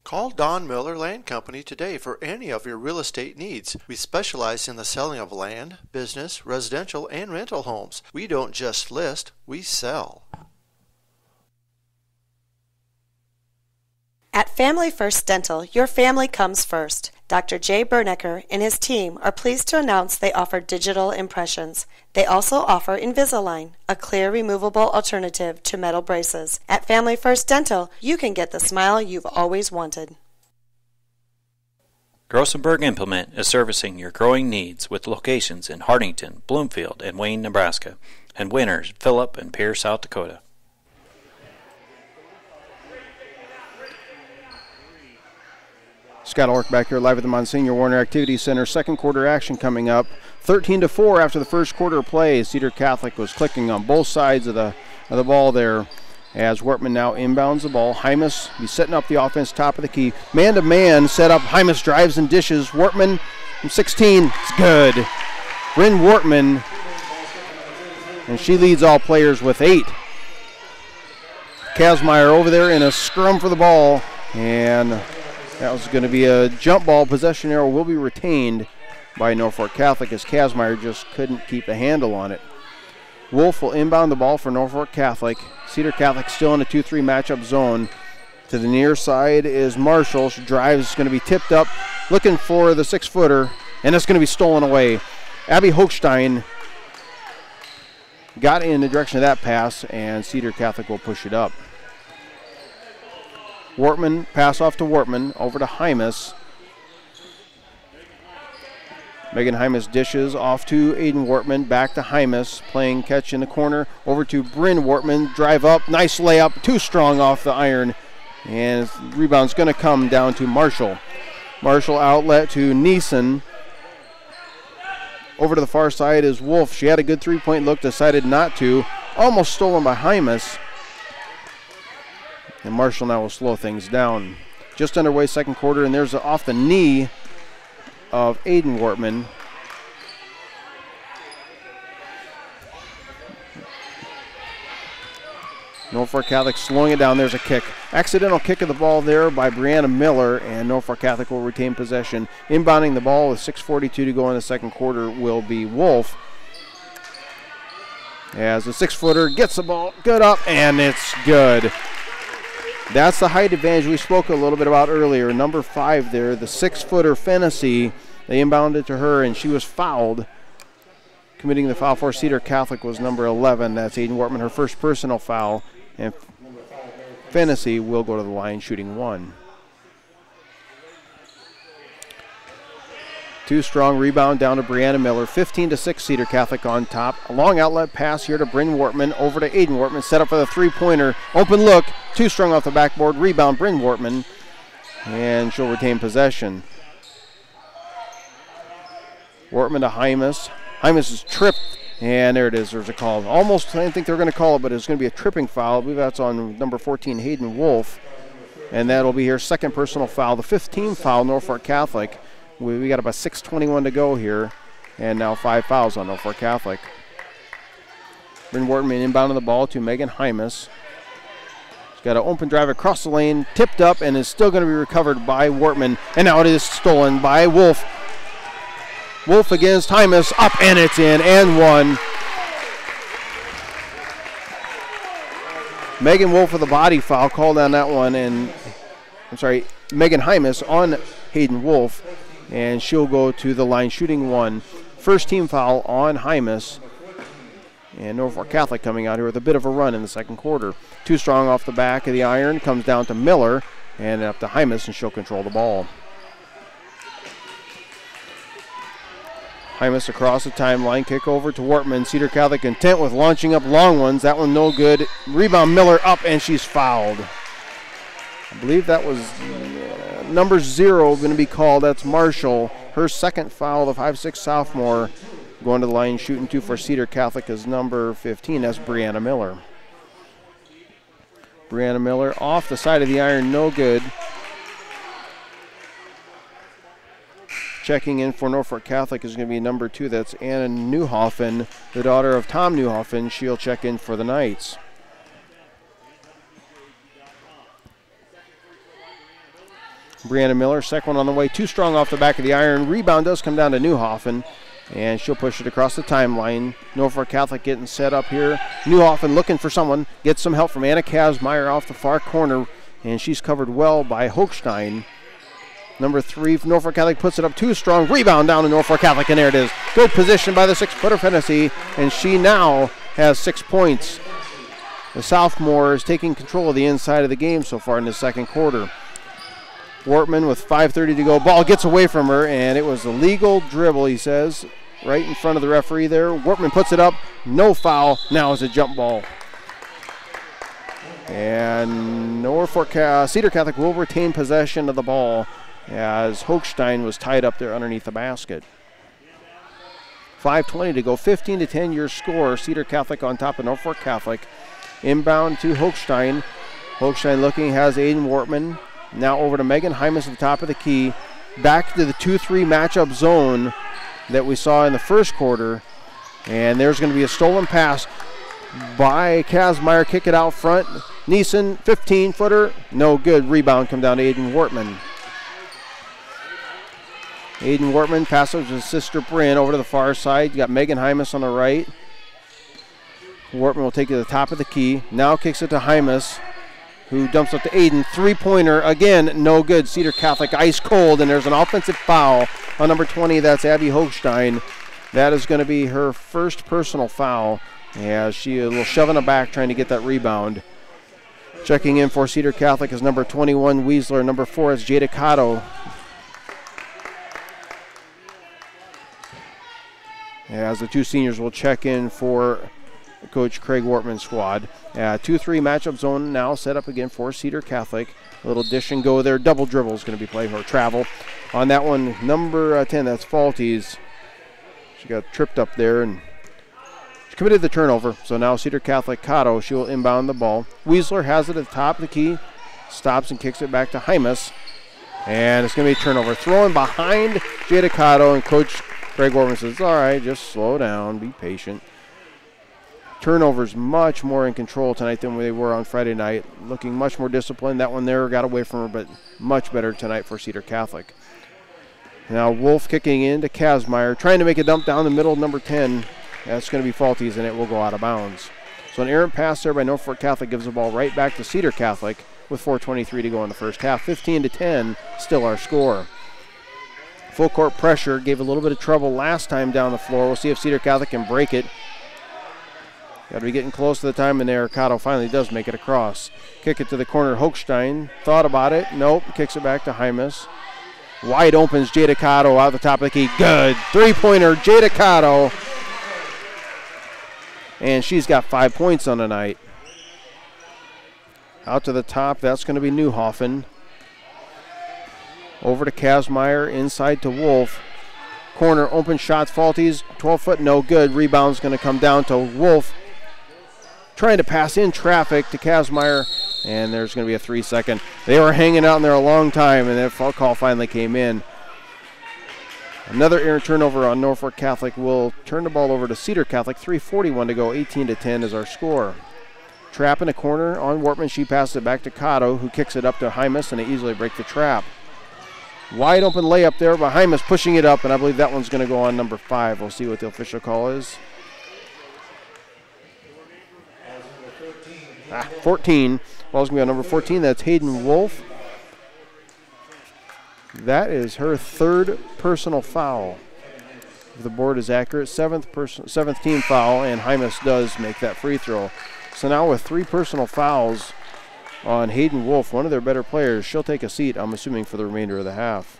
C: Call Don Miller Land Company today for any of your real estate needs. We specialize in the selling of land, business, residential, and rental homes. We don't just list, we sell.
D: At Family First Dental, your family comes first. Dr. Jay Bernecker and his team are pleased to announce they offer digital impressions. They also offer Invisalign, a clear removable alternative to metal braces. At Family First Dental, you can get the smile you've always wanted.
E: Grossenberg Implement is servicing your growing needs with locations in Hartington, Bloomfield, and Wayne, Nebraska, and Winters, Phillip, and Pierre, South Dakota.
F: Scott Ork back here live at the Monsignor Warner Activity Center. Second quarter action coming up. 13-4 after the first quarter of play. Cedar Catholic was clicking on both sides of the ball there as Wortman now inbounds the ball. Hymas be setting up the offense top of the key. Man-to-man set up. Hymas drives and dishes. Wortman from 16. It's good. Bryn Wortman, and she leads all players with 8. Kazmaier over there in a scrum for the ball, and that was going to be a jump ball. Possession arrow will be retained by Norfolk Catholic as Kazmaier just couldn't keep a handle on it. Wolf will inbound the ball for Norfolk Catholic. Cedar Catholic still in a 2-3 matchup zone. To the near side is Marshall. She drives, going to be tipped up, looking for the 6-footer, and it's going to be stolen away. Abby Hochstein got in the direction of that pass, and Cedar Catholic will push it up. Wortman, pass off to Wortman, over to Hymas. Megan Hymas dishes off to Aiden Wortman, back to Hymas, playing catch in the corner, over to Bryn Wortman, drive up, nice layup, too strong off the iron, and rebound's going to come down to Marshall. Marshall outlet to Neeson. Over to the far side is Wolf. She had a good three-point look, decided not to. Almost stolen by Hymas. And Marshall now will slow things down. Just underway second quarter, and there's off the knee of Aiden Wortman. Norfolk Catholic slowing it down. There's a kick. Accidental kick of the ball there by Breanna Miller, and Norfolk Catholic will retain possession. Inbounding the ball with 6:42 to go in the second quarter will be Wolf. As the 6-footer gets the ball good up, and it's good. That's the height advantage we spoke a little bit about earlier. Number 5 there, the 6-footer Fennessy. They inbounded to her, and she was fouled. Committing the foul for Cedar Catholic was number 11. That's Aiden Wortman, her first personal foul. And Fennessy will go to the line shooting 1. Too strong rebound down to Breanna Miller. 15-6 Cedar Catholic on top. A long outlet pass here to Bryn Wortman. Over to Aiden Wortman. Set up for the three-pointer. Open look. Too strong off the backboard. Rebound Bryn Wortman. And she'll retain possession. Wortman to Hymas. Hymas is tripped. And there it is. There's a call. Almost, I didn't think they were going to call it, but it's going to be a tripping foul. I believe that's on number 14, Hayden Wolf. And that'll be her second personal foul. The 15th foul, Norfolk Catholic. We got about 6:21 to go here. And now 5 fouls on Norfolk Catholic. Bryn Wortman inbounding the ball to Megan Hymas. She's got an open drive across the lane, tipped up, and is still going to be recovered by Wortman. And now it is stolen by Wolf. Wolf against Hymas, up, and it's in, and 1. Megan Wolf with a body foul, called on that one, and Megan Hymas on Hayden Wolf, and she'll go to the line shooting 1. First team foul on Hymas, and Norfolk Catholic coming out here with a bit of a run in the second quarter. Too strong off the back of the iron, comes down to Miller, and up to Hymas, and she'll control the ball. Hymas across the timeline, kick over to Wortman. Cedar Catholic content with launching up long ones. That one no good. Rebound Miller up, and she's fouled. I believe that was number 0 going to be called. That's Marshall. Her second foul, the 5'6" sophomore. Going to the line, shooting 2 for Cedar Catholic is number 15. That's Breanna Miller. Breanna Miller off the side of the iron, no good. Checking in for Norfolk Catholic is going to be number 2. That's Anna Newhoffen, the daughter of Tom Newhoffen. She'll check in for the Knights. Breanna Miller, second one on the way. Too strong off the back of the iron. Rebound does come down to Newhoffen, and she'll push it across the timeline. Norfolk Catholic getting set up here. Newhoffen looking for someone. Gets some help from Anna Kazmaier off the far corner, and she's covered well by Hochstein. Number 3, Norfolk Catholic puts it up too strong. Rebound down to Norfolk Catholic, and there it is. Good position by the 6-footer Fennessy, and she now has 6 points. The sophomore is taking control of the inside of the game so far in the second quarter. Wortman with 5:30 to go. Ball gets away from her, and it was a legal dribble, he says, right in front of the referee there. Wortman puts it up. No foul. Now it's a jump ball. And Cedar Catholic will retain possession of the ball, as Hochstein was tied up there underneath the basket. 5:20 to go, 15-10 your score. Cedar Catholic on top of Norfolk Catholic. Inbound to Hochstein. Hochstein looking, has Aiden Wortman. Now over to Megan Hymas at the top of the key. Back to the 2-3 matchup zone that we saw in the first quarter. And there's going to be a stolen pass by Kazmaier. Kick it out front. Neeson, 15-footer. No good. Rebound come down to Aiden Wortman. Hayden Wortman passes to his sister Bryn over to the far side. You got Megan Hymas on the right. Wortman will take it to the top of the key. Now kicks it to Hymas, who dumps it to Aiden. Three-pointer, again, no good. Cedar Catholic ice cold, and there's an offensive foul on number 20. That's Abby Hochstein. That is going to be her first personal foul. Yeah, she a little shove in the back trying to get that rebound. Checking in for Cedar Catholic is number 21, Weisler. Number 4 is Jada Cotto. As the two seniors will check in for Coach Craig Wortman's squad. 2-3 matchup zone now set up again for Cedar Catholic. A little dish and go there. Double dribble is going to be played for travel. On that one, number 10, that's Falties. She got tripped up there and she committed the turnover. So now Cedar Catholic, Cotto, she will inbound the ball. Weisler has it at the top of the key. Stops and kicks it back to Hymas. And it's going to be a turnover. Throwing behind Jada Cotto, and Coach Craig Wortman says, all right, just slow down, be patient. Turnovers much more in control tonight than they were on Friday night. Looking much more disciplined. That one there got away from her, but much better tonight for Cedar Catholic. Now Wolf kicking into Kazmaier, trying to make a dump down the middle of number 10. That's going to be Falties, and it will go out of bounds. So an errant pass there by Norfolk Catholic gives the ball right back to Cedar Catholic with 4:23 to go in the first half. 15-10, still our score. Full court pressure gave a little bit of trouble last time down the floor. We'll see if Cedar Catholic can break it. Got to be getting close to the time in there. Cotto finally does make it across. Kick it to the corner. Hochstein thought about it. Nope. Kicks it back to Hymas. Wide opens Jada Cotto out the top of the key. Good. Three-pointer, Jada Cotto. And she's got 5 points on the night. Out to the top, that's going to be Newhoffen. Over to Kazmaier, inside to Wolf. Corner, open shots, Falties, 12-foot, no good. Rebound's going to come down to Wolf. Trying to pass in traffic to Kazmaier, and there's going to be a 3-second. They were hanging out in there a long time, and that foul call finally came in. Another errant turnover on Norfolk Catholic will turn the ball over to Cedar Catholic. 3:41 to go, 18-10 is our score. Trap in the corner on Wortman. She passes it back to Cotto, who kicks it up to Hymas, and they easily break the trap. Wide open layup there by Hymas, pushing it up, and I believe that one's going to go on number 5. We'll see what the official call is. 14. Ball's going to be on number 14. That's Hayden Wolf. That is her third personal foul. If the board is accurate, seventh team foul, and Hymas does make that free throw. So now with 3 personal fouls on Hayden Wolf, one of their better players, she'll take a seat, I'm assuming, for the remainder of the half.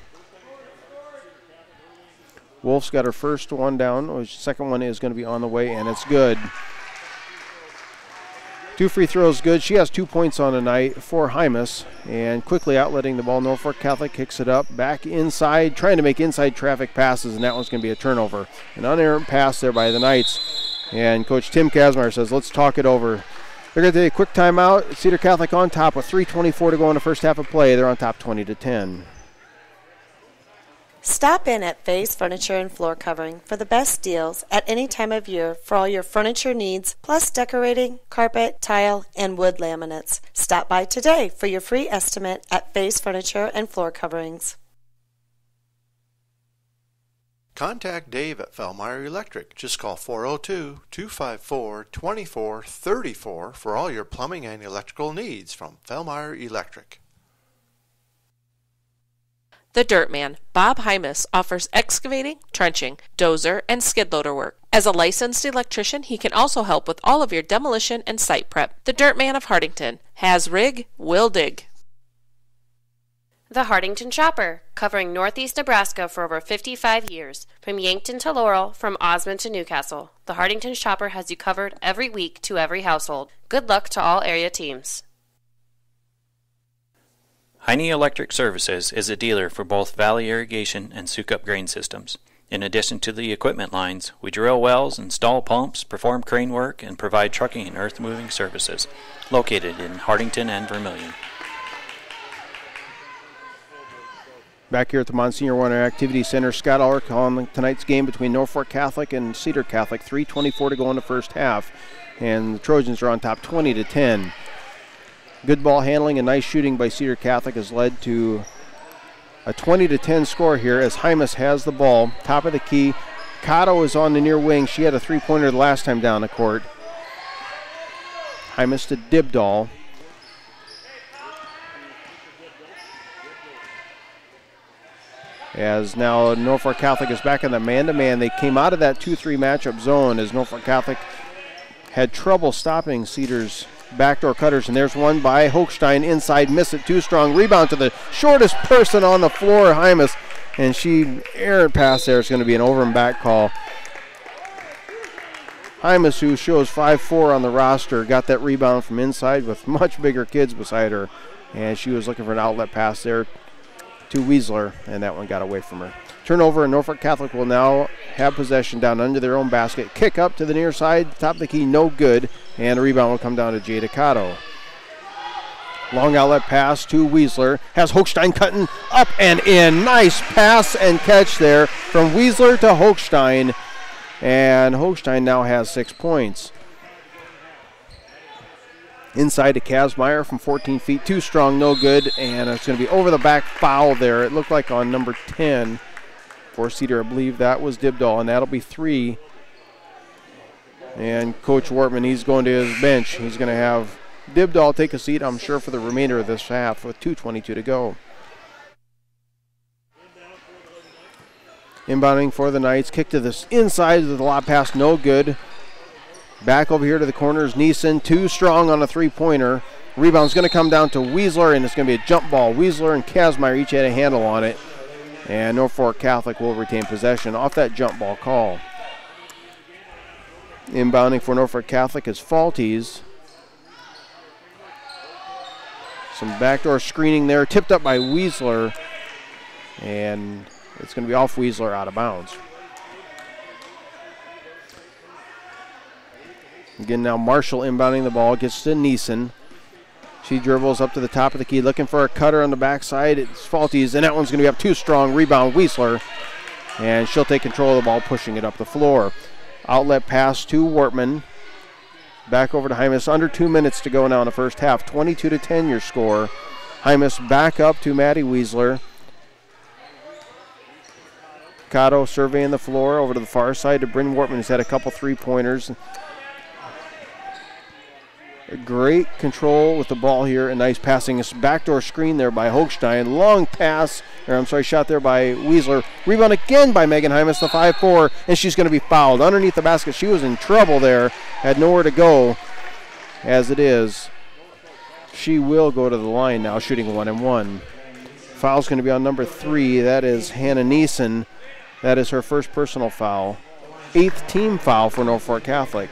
F: Wolf's got her first one down. Second one is going to be on the way, and it's good. 2 free throws good. She has 2 points on the night for Hymas. And quickly outletting the ball, Norfolk Catholic kicks it up. Back inside, trying to make inside traffic passes, and that one's going to be a turnover. An unerrant pass there by the Knights. And Coach Tim Kazmaier says, let's talk it over. They're going to take a quick timeout. Cedar Catholic on top with 3:24 to go in the first half of play. They're on top 20-10.
D: Stop in at Faye's Furniture and Floor Covering for the best deals at any time of year for all your furniture needs, plus decorating, carpet, tile, and wood laminates. Stop by today for your free estimate at Faye's Furniture and Floor Coverings.
C: Contact Dave at Fellmeyer Electric. Just call 402-254-2434 for all your plumbing and electrical needs from Fellmeyer Electric.
B: The Dirt Man, Bob Hymas, offers excavating, trenching, dozer, and skid loader work. As a licensed electrician, he can also help with all of your demolition and site prep. The Dirt Man of Hardington has rig, will dig.
A: The Hardington Chopper, covering northeast Nebraska for over 55 years. From Yankton to Laurel, from Osmond to Newcastle, the Hardington Chopper has you covered every week to every household. Good luck to all area teams.
E: Heine Electric Services is a dealer for both Valley Irrigation and Sukup Grain Systems. In addition to the equipment lines, we drill wells, install pumps, perform crane work, and provide trucking and earth-moving services. Located in Hardington and Vermilion.
F: Back here at the Monsignor Warner Activity Center, Scott Aller calling tonight's game between Norfolk Catholic and Cedar Catholic. 3:24 to go in the first half, and the Trojans are on top 20-10. Good ball handling and nice shooting by Cedar Catholic has led to A 20-10 score here as Hymas has the ball. Top of the key. Cotto is on the near wing. She had a three-pointer the last time down the court. Hymas to Dibdahl. As now Norfolk Catholic is back in the man-to-man. They came out of that 2-3 matchup zone as Norfolk Catholic had trouble stopping Cedar's backdoor cutters. And there's one by Hochstein inside. Miss it too strong. Rebound to the shortest person on the floor, Hymas. And she errant pass there. It's going to be an over and back call. Hymas, who shows 5'4" on the roster, got that rebound from inside with much bigger kids beside her. And she was looking for an outlet pass there to Weisler, and that one got away from her. Turnover, and Norfolk Catholic will now have possession down under their own basket. Kick up to the near side, top of the key, no good, and the rebound will come down to Jada Cotto. Long outlet pass to Weisler. Has Hochstein cutting up and in. Nice pass and catch there from Weisler to Hochstein, and Hochstein now has 6 points. Inside to Kazmaier from 14 feet. Too strong, no good. And it's going to be over the back foul there. It looked like on number 10 for Cedar. I believe that was Dibdahl, and that'll be 3. And Coach Wortman, he's going to his bench. He's going to have Dibdahl take a seat, I'm sure, for the remainder of this half with 2:22 to go. Inbounding for the Knights. Kick to the inside of the lob pass, no good. Back over here to the corners, Neeson, too strong on a three-pointer. Rebound's going to come down to Weisler, and it's going to be a jump ball. Weisler and Kazmaier each had a handle on it, and Norfolk Catholic will retain possession off that jump ball call. Inbounding for Norfolk Catholic is Falties. Some backdoor screening there, tipped up by Weisler, and it's going to be off Weisler, out of bounds. Again, now Marshall inbounding the ball, gets to Neeson. She dribbles up to the top of the key, looking for a cutter on the backside. It's Falties, and that one's going to be up too strong. Rebound, Weisler, and she'll take control of the ball, pushing it up the floor. Outlet pass to Wortman. Back over to Hymas. Under 2 minutes to go now in the first half. 22-10 your score. Hymas back up to Maddie Weisler. Cotto surveying the floor over to the far side to Bryn Wortman, who's had a couple three-pointers. Great control with the ball here, and nice passing. This backdoor screen there by Hochstein. Long pass, shot there by Weisler. Rebound again by Megan Hymas, the 5'4", and she's going to be fouled. Underneath the basket, she was in trouble there. Had nowhere to go. As it is, she will go to the line now, shooting 1-1. Foul's going to be on number 3. That is Hannah Neeson. That is her first personal foul. 8th team foul for Norfolk Catholic.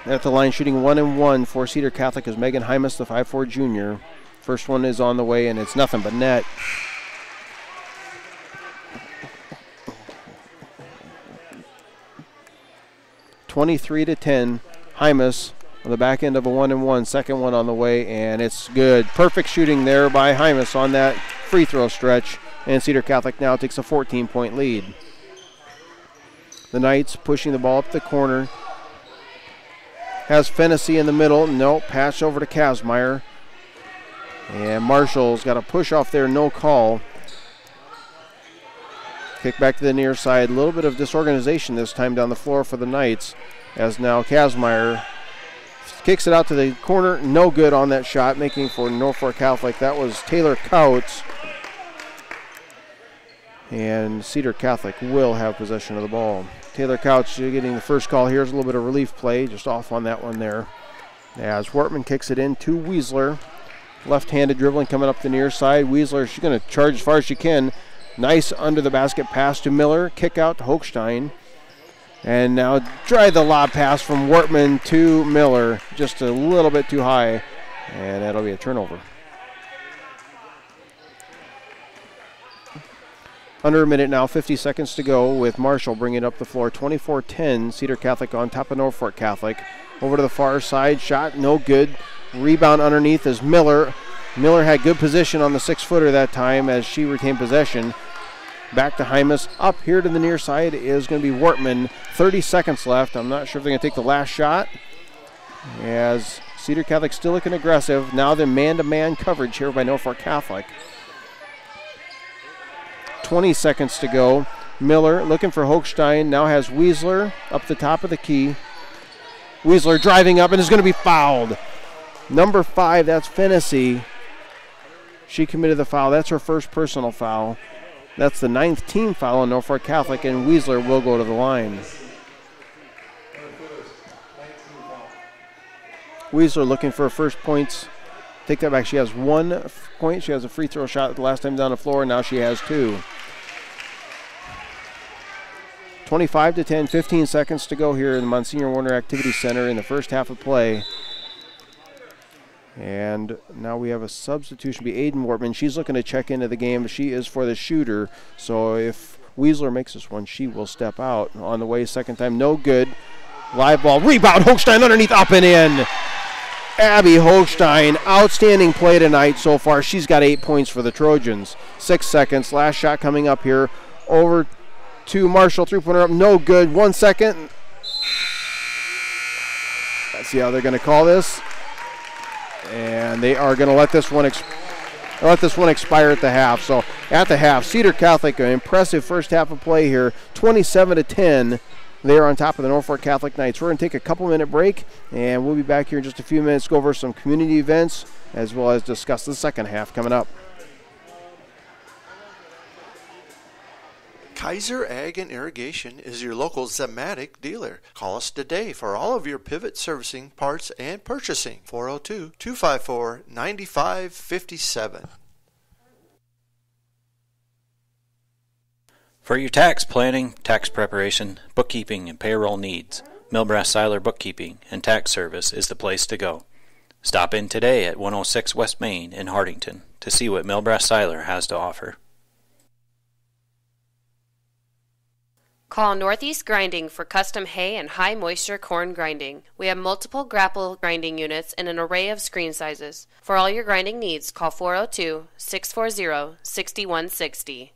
F: At the line, shooting 1-1 for Cedar Catholic is Megan Hymas, the 5'4" junior. First one is on the way, and it's nothing but net. (23-10). Hymas on the back end of a 1-1. Second one on the way, and it's good. Perfect shooting there by Hymas on that free throw stretch, and Cedar Catholic now takes a 14-point lead. The Knights pushing the ball up the corner. Has Fennessy in the middle. No, pass over to Kazmaier. And Marshall's got a push off there, no call. Kick back to the near side. A little bit of disorganization this time down the floor for the Knights, as now Kazmaier kicks it out to the corner. No good on that shot, making for Norfolk Catholic. That was Taylor Couts. And Cedar Catholic will have possession of the ball. Taylor Couch getting the first call. Here's a little bit of relief play, just off on that one there. As Wortman kicks it in to Weisler. Left-handed dribbling coming up the near side. Weisler, she's going to charge as far as she can. Nice under the basket pass to Miller. Kick out to Hochstein. And now try the lob pass from Wortman to Miller. Just a little bit too high. And that'll be a turnover. Under a minute now, 50 seconds to go with Marshall bringing it up the floor. 24-10, Cedar Catholic on top of Norfolk Catholic. Over to the far side, shot no good. Rebound underneath is Miller. Miller had good position on the 6-footer that time as she retained possession. Back to Hymas. Up here to the near side is going to be Wortman. 30 seconds left. I'm not sure if they're going to take the last shot, as Cedar Catholic still looking aggressive. Now the man-to-man coverage here by Norfolk Catholic. 20 seconds to go. Miller looking for Hochstein. Now has Weisler up the top of the key. Weisler driving up and is going to be fouled. Number 5, that's Fennessy. She committed the foul. That's her first personal foul. That's the 9th team foul on Norfolk Catholic, and Weisler will go to the line. Weisler looking for her first points. Take that back. She has 1 point. She has a free throw shot the last time down the floor. Now she has 2. 25-10, 15 seconds to go here in the Monsignor Warner Activity Center in the first half of play. And now we have a substitution. Be Aiden Wortman. She's looking to check into the game. She is for the shooter. So if Weisler makes this one, she will step out. On the way, second time, no good. Live ball, rebound, Hochstein underneath, up and in. Abby Hochstein, outstanding play tonight so far. She's got 8 points for the Trojans. 6 seconds, last shot coming up here. Over to Marshall, three-pointer up, no good. 1 second. Let's see how they're going to call this. And they are going to let this one expire at the half. So at the half, Cedar Catholic, an impressive first half of play here, 27-10. They are on top of the Norfolk Catholic Knights. We're going to take a couple-minute break, and we'll be back here in just a few minutes to go over some community events as well as discuss the second half coming up.
C: Kaiser Ag and Irrigation is your local Zematic dealer. Call us today for all of your pivot servicing, parts, and purchasing. 402-254-9557.
E: For your tax planning, tax preparation, bookkeeping, and payroll needs, Milbrass Seiler Bookkeeping and Tax Service is the place to go. Stop in today at 106 West Main in Hardington to see what Milbrass Seiler has to offer.
A: Call Northeast Grinding for custom hay and high moisture corn grinding. We have multiple grapple grinding units and an array of screen sizes. For all your grinding needs, call 402-640-6160.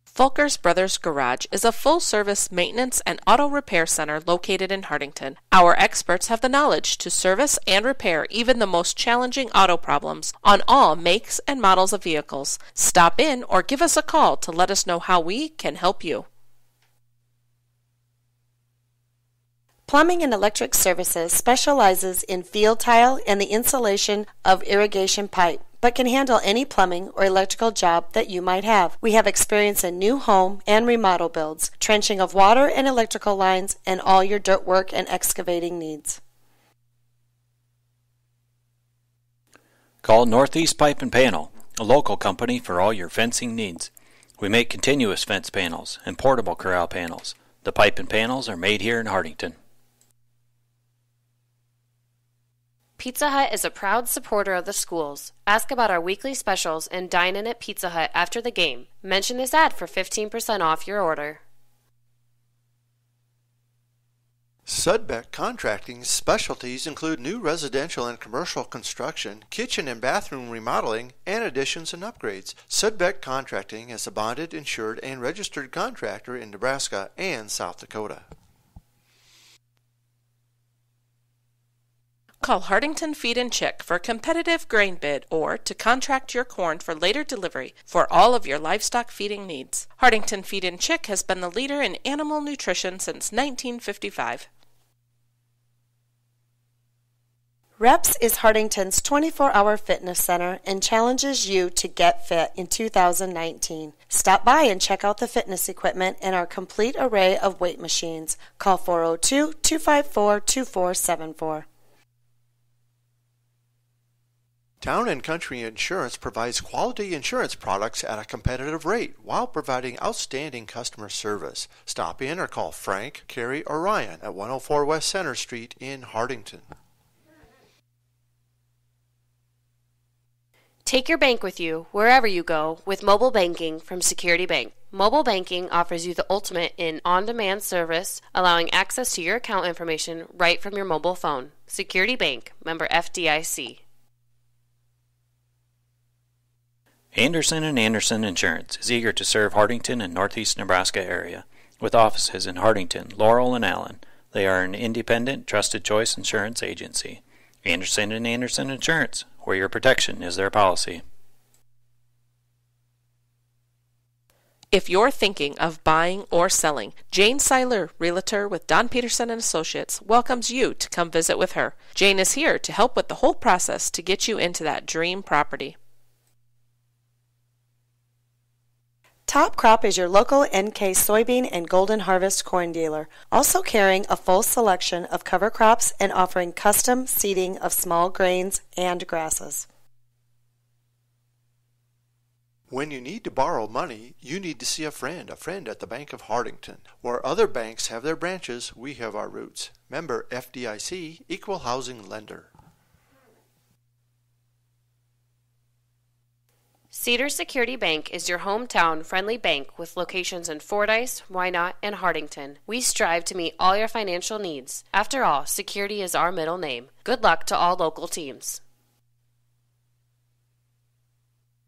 B: Fulker's Brothers Garage is a full-service maintenance and auto repair center located in Hardington. Our experts have the knowledge to service and repair even the most challenging auto problems on all makes and models of vehicles. Stop in or give us a call to let us know how we can help you.
D: Plumbing and Electric Services specializes in field tile and the installation of irrigation pipe, but can handle any plumbing or electrical job that you might have. We have experience in new home and remodel builds, trenching of water and electrical lines, and all your dirt work and excavating needs.
E: Call Northeast Pipe and Panel, a local company for all your fencing needs. We make continuous fence panels and portable corral panels. The pipe and panels are made here in Hardington.
A: Pizza Hut is a proud supporter of the schools. Ask about our weekly specials and dine in at Pizza Hut after the game. Mention this ad for 15% off your order.
C: Sudbeck Contracting's specialties include new residential and commercial construction, kitchen and bathroom remodeling, and additions and upgrades. Sudbeck Contracting is a bonded, insured, and registered contractor in Nebraska and South Dakota.
B: Call Hardington Feed and Chick for a competitive grain bid or to contract your corn for later delivery for all of your livestock feeding needs. Hardington Feed and Chick has been the leader in animal nutrition since 1955.
D: Reps is Hardington's 24-hour fitness center and challenges you to get fit in 2019. Stop by and check out the fitness equipment and our complete array of weight machines. Call 402-254-2474.
C: Town and Country Insurance provides quality insurance products at a competitive rate while providing outstanding customer service. Stop in or call Frank, Carrie, or Ryan at 104 West Center Street in Hardington.
A: Take your bank with you wherever you go with mobile banking from Security Bank. Mobile banking offers you the ultimate in on-demand service, allowing access to your account information right from your mobile phone. Security Bank, member FDIC.
E: Anderson & Anderson Insurance is eager to serve Hardington and Northeast Nebraska area with offices in Hardington, Laurel, and Allen. They are an independent, trusted choice insurance agency. Anderson & Anderson Insurance, where your protection is their policy.
B: If you're thinking of buying or selling, Jane Seiler, Realtor with Don Peterson & Associates, welcomes you to come visit with her. Jane is here to help with the whole process to get you into that dream property.
D: Top Crop is your local NK soybean and Golden Harvest corn dealer, also carrying a full selection of cover crops and offering custom seeding of small grains and grasses.
C: When you need to borrow money, you need to see a friend at the Bank of Hardington. Where other banks have their branches, we have our roots. Member FDIC, Equal Housing Lender.
A: Cedar Security Bank is your hometown friendly bank with locations in Fordyce, Wynot, and Hardington. We strive to meet all your financial needs. After all, security is our middle name. Good luck to all local teams.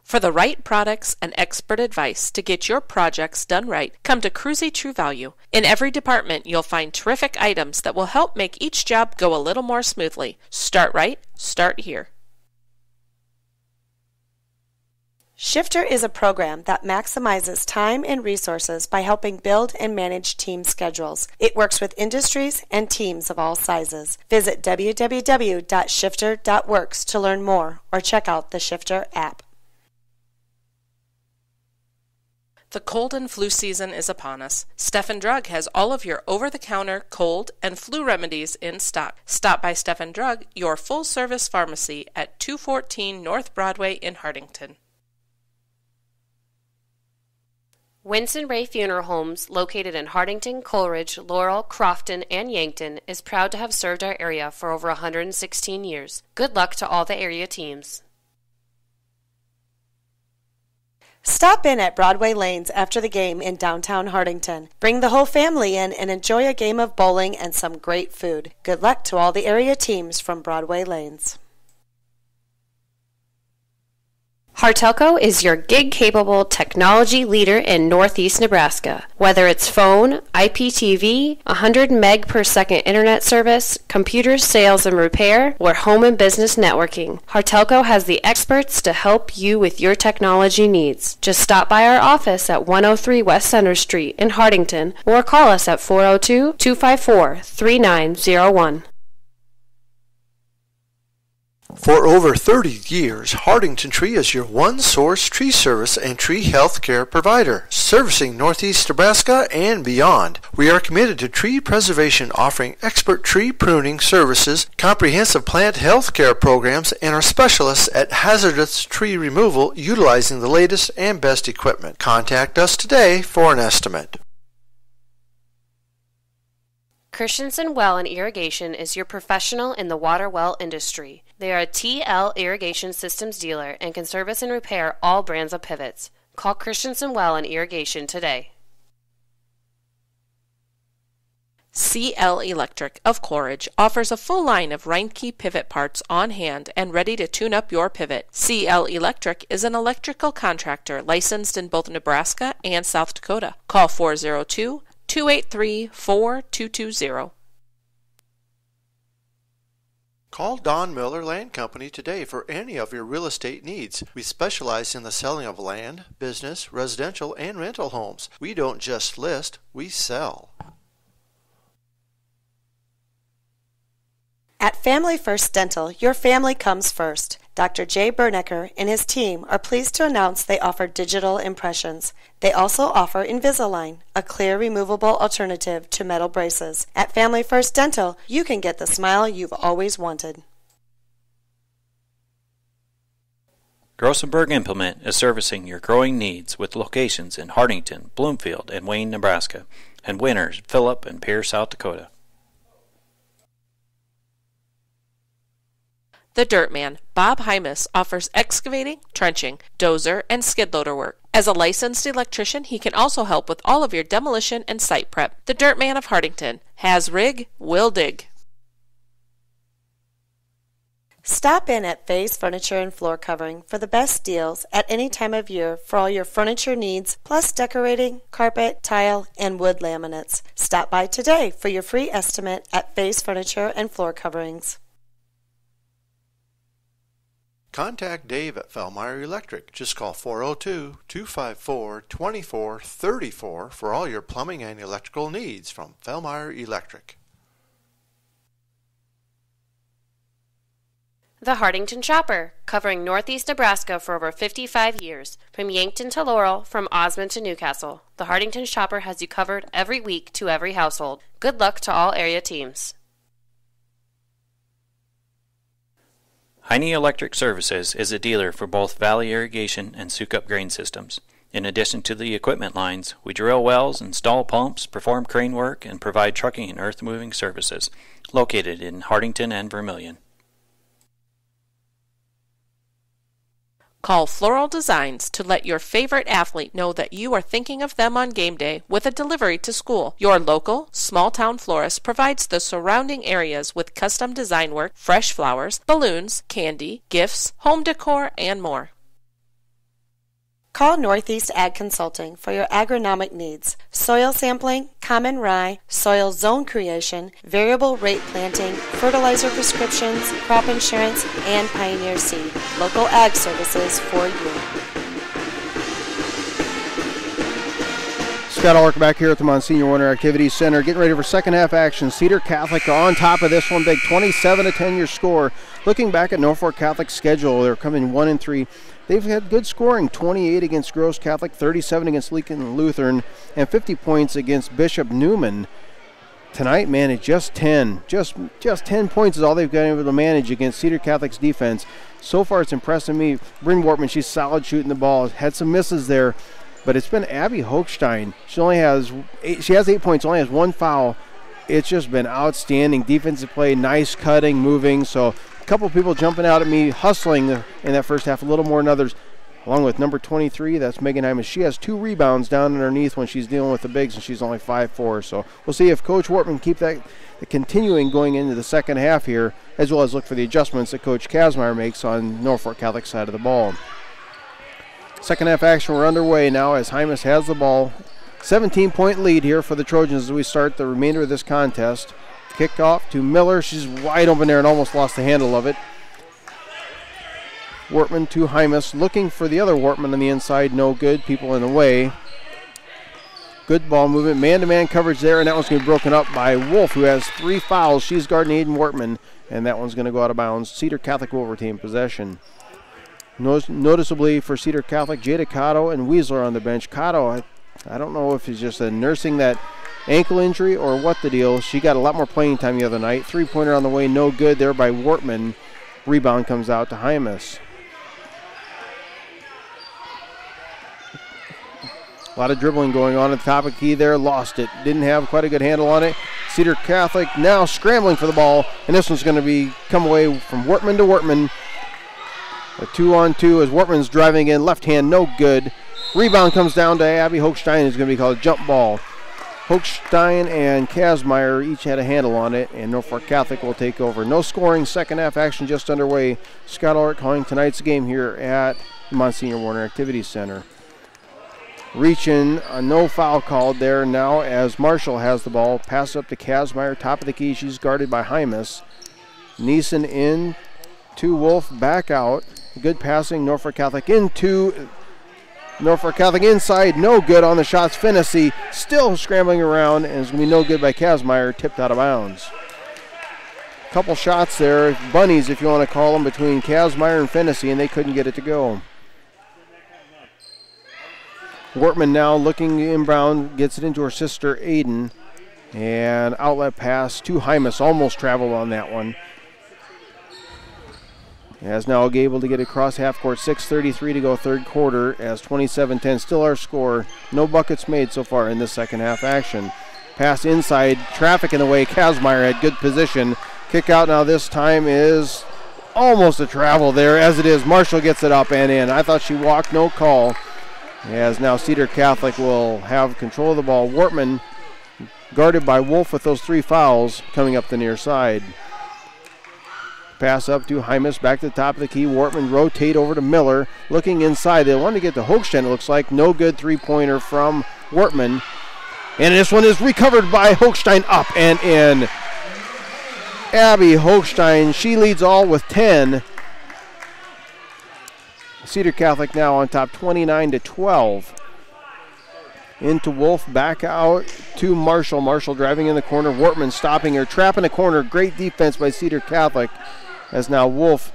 B: For the right products and expert advice to get your projects done right, come to Cruzy True Value. In every department, you'll find terrific items that will help make each job go a little more smoothly. Start right, start here.
D: Shifter is a program that maximizes time and resources by helping build and manage team schedules. It works with industries and teams of all sizes. Visit www.shifter.works to learn more or check out the Shifter app.
B: The cold and flu season is upon us. Stephen Drug has all of your over-the-counter cold and flu remedies in stock. Stop by Stephen Drug, your full-service pharmacy at 214 North Broadway in Hardington.
A: Winston Ray Funeral Homes, located in Hardington, Coleridge, Laurel, Crofton, and Yankton, is proud to have served our area for over 116 years. Good luck to all the area teams.
D: Stop in at Broadway Lanes after the game in downtown Hardington. Bring the whole family in and enjoy a game of bowling and some great food. Good luck to all the area teams from Broadway Lanes.
A: Hartelco is your gig-capable technology leader in Northeast Nebraska. Whether it's phone, IPTV, 100 meg per second internet service, computer sales and repair, or home and business networking, Hartelco has the experts to help you with your technology needs. Just stop by our office at 103 West Center Street in Hardington or call us at 402-254-3901.
C: For over 30 years, Hardington Tree is your one-source tree service and tree health care provider, servicing Northeast Nebraska and beyond. We are committed to tree preservation, offering expert tree pruning services, comprehensive plant health care programs, and are specialists at hazardous tree removal utilizing the latest and best equipment. Contact us today for an estimate.
A: Christensen Well and Irrigation is your professional in the water well industry. They are a TL Irrigation Systems dealer and can service and repair all brands of pivots. Call Christensen Well and Irrigation today.
B: CL Electric of Coleridge offers a full line of Reinke pivot parts on hand and ready to tune up your pivot. CL Electric is an electrical contractor licensed in both Nebraska and South Dakota. Call 402-283-4220.
C: Call Don Miller Land Company today for any of your real estate needs. We specialize in the selling of land, business, residential, and rental homes. We don't just list, we sell.
D: At Family First Dental, your family comes first. Dr. Jay Bernecker and his team are pleased to announce they offer digital impressions. They also offer Invisalign, a clear removable alternative to metal braces. At Family First Dental, you can get the smile you've always wanted.
E: Grossenberg Implement is servicing your growing needs with locations in Hardington, Bloomfield, and Wayne, Nebraska, and Winters, Phillip, and Pierre, South Dakota.
B: The Dirt Man, Bob Hymas, offers excavating, trenching, dozer, and skid loader work. As a licensed electrician, he can also help with all of your demolition and site prep. The Dirt Man of Hardington has rig, will dig.
D: Stop in at Faye's Furniture and Floor Covering for the best deals at any time of year for all your furniture needs, plus decorating, carpet, tile, and wood laminates. Stop by today for your free estimate at Faye's Furniture and Floor Coverings.
C: Contact Dave at Fellmeyer Electric. Just call 402-254-2434 for all your plumbing and electrical needs from Fellmeyer Electric.
A: The Hardington Chopper, covering northeast Nebraska for over 55 years. From Yankton to Laurel, from Osmond to Newcastle, the Hardington Chopper has you covered every week to every household. Good luck to all area teams.
E: Heine Electric Services is a dealer for both Valley Irrigation and Sukup Grain Systems. In addition to the equipment lines, we drill wells, install pumps, perform crane work, and provide trucking and earth-moving services, located in Hardington and Vermilion.
B: Call Floral Designs to let your favorite athlete know that you are thinking of them on game day with a delivery to school. Your local, small-town florist provides the surrounding areas with custom design work, fresh flowers, balloons, candy, gifts, home decor, and more.
D: Call Northeast Ag Consulting for your agronomic needs. Soil sampling, common rye, soil zone creation, variable rate planting, fertilizer prescriptions, crop insurance, and Pioneer Seed. Local ag services for you.
F: Scott Ulrich back here at the Monsignor Warner Activities Center, getting ready for second half action. Cedar Catholic on top of this one, big 27-10 your score. Looking back at Norfolk Catholic's schedule, they're coming 1-3. They've had good scoring, 28 against Gross Catholic, 37 against Lincoln Lutheran, and 50 points against Bishop Newman. Tonight, man, it's just 10. Just 10 points is all they've been able to manage against Cedar Catholic's defense. So far, it's impressing me. Bryn Wortman, she's solid shooting the ball. Had some misses there, but it's been Abby Hochstein. She has 8 points, only has 1 foul. It's just been outstanding defensive play, nice cutting, moving. So a couple people jumping out at me, hustling in that first half a little more than others. Along with number 23, that's Megan Hyman. She has 2 rebounds down underneath when she's dealing with the bigs, and she's only 5'4". So we'll see if Coach Wortman keep that continuing going into the second half here, as well as look for the adjustments that Coach Kazmaier makes on Norfolk Catholic side of the ball. Second half action, we're underway now as Hymas has the ball. 17-point lead here for the Trojans as we start the remainder of this contest. Kickoff to Miller. She's wide open there and almost lost the handle of it. Wortman to Hymas, looking for the other Wortman on the inside. No good. People in the way. Good ball movement. Man-to-man coverage there, and that one's going to be broken up by Wolf, who has 3 fouls. She's guarding Hayden Wortman, and that one's going to go out of bounds. Cedar Catholic will retain possession. Noticeably for Cedar Catholic, Jada Cotto and Weasler on the bench. Cotto, I don't know if he's just nursing that ankle injury or what the deal. She got a lot more playing time the other night. 3-pointer on the way, no good there by Wortman. Rebound comes out to Hymas. A lot of dribbling going on at the top of the key there. Lost it. Didn't have quite a good handle on it. Cedar Catholic now scrambling for the ball, and this one's going to come away from Wortman to Wortman. A 2-on-2 as Wortman's driving in. Left hand, no good. Rebound comes down to Abby Hochstein. It's going to be called a jump ball. Hochstein and Kazmaier each had a handle on it, and Norfolk Catholic will take over. No scoring, second half action just underway. Scott Ulrich calling tonight's game here at Monsignor Warner Activities Center. Reaching, no foul called there now as Marshall has the ball. Pass up to Kazmaier, top of the key. She's guarded by Hymas. Neeson in to Wolf, back out. Good passing, Norfolk Catholic into Norfolk Catholic inside, no good on the shots. Fennessy still scrambling around, and it's going to be no good by Kazmaier, tipped out of bounds. Couple shots there, bunnies if you want to call them, between Kazmaier and Fennessy, and they couldn't get it to go. Wortman now looking inbound, gets it into her sister Aiden, and outlet pass to Hymas, almost traveled on that one. As now able to get across half court, 6:33 to go third quarter as 27-10, still our score. No buckets made so far in this second half action. Pass inside, traffic in the way. Kazmaier had good position. Kick out now this time is almost a travel there, as it is. Marshall gets it up and in. I thought she walked, no call. As now Cedar Catholic will have control of the ball. Wortman guarded by Wolf with those 3 fouls coming up the near side. Pass up to Hymas, back to the top of the key. Wortman rotate over to Miller, looking inside. They want to get to Hochstein, it looks like. No good three-pointer from Wortman. And this one is recovered by Hochstein, up and in. Abby Hochstein, she leads all with 10. Cedar Catholic now on top 29-12. Into Wolf, back out to Marshall. Marshall driving in the corner. Wortman stopping her, trapping the corner. Great defense by Cedar Catholic. As now Wolf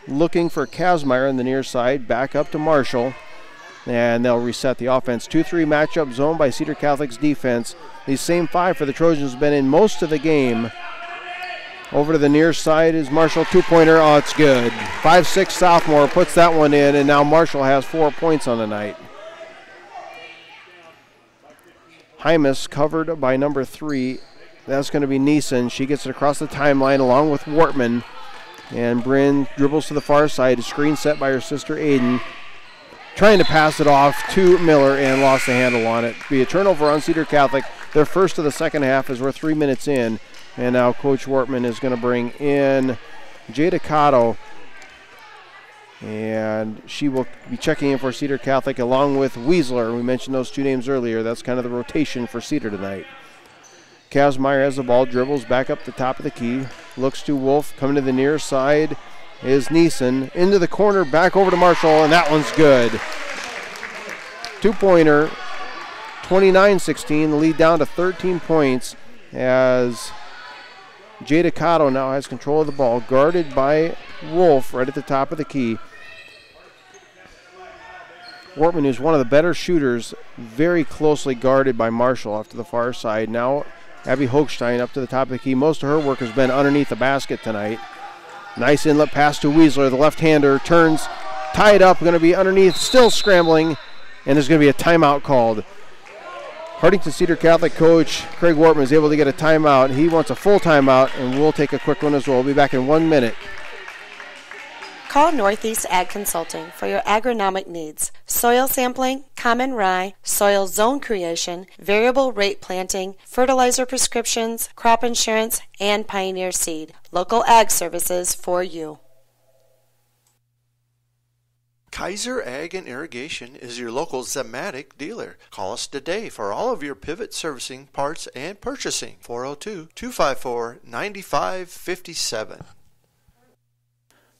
F: looking for Kazmaier on the near side. Back up to Marshall. And they'll reset the offense. 2-3 matchup zone by Cedar Catholic's defense. These same five for the Trojans have been in most of the game. Over to the near side is Marshall. Two-pointer. Oh, it's good. 5'6" sophomore puts that one in, and now Marshall has 4 points on the night. Hymas covered by number 3. That's going to be Neeson. She gets it across the timeline along with Wortman. And Bryn dribbles to the far side. A screen set by her sister Aiden. Trying to pass it off to Miller and lost the handle on it. Be a turnover on Cedar Catholic. Their first of the second half as we're 3 minutes in. And now Coach Wortman is going to bring in Jada Cotto. And she will be checking in for Cedar Catholic along with Weasler. We mentioned those two names earlier. That's kind of the rotation for Cedar tonight. Kazmaier has the ball, dribbles back up the top of the key. Looks to Wolf, coming to the near side is Neeson. Into the corner, back over to Marshall, and that one's good. Two-pointer, 29-16. The lead down to 13 points as Jada Cotto now has control of the ball, guarded by Wolf right at the top of the key. Wortman, who's one of the better shooters, very closely guarded by Marshall off to the far side. Now Abby Hochstein up to the top of the key. Most of her work has been underneath the basket tonight. Nice inlet pass to Weasler. The left-hander turns, tied up, going to be underneath, still scrambling, and there's going to be a timeout called. Hardington Cedar Catholic coach Craig Wortman is able to get a timeout. He wants a full timeout, and we'll take a quick one as well. We'll be back in 1 minute.
D: Call Northeast Ag Consulting for your agronomic needs. Soil sampling, common rye, soil zone creation, variable rate planting, fertilizer prescriptions, crop insurance, and Pioneer Seed. Local ag services for you.
C: Kaiser Ag and Irrigation is your local Zematic dealer. Call us today for all of your pivot servicing, parts, and purchasing. 402-254-9557.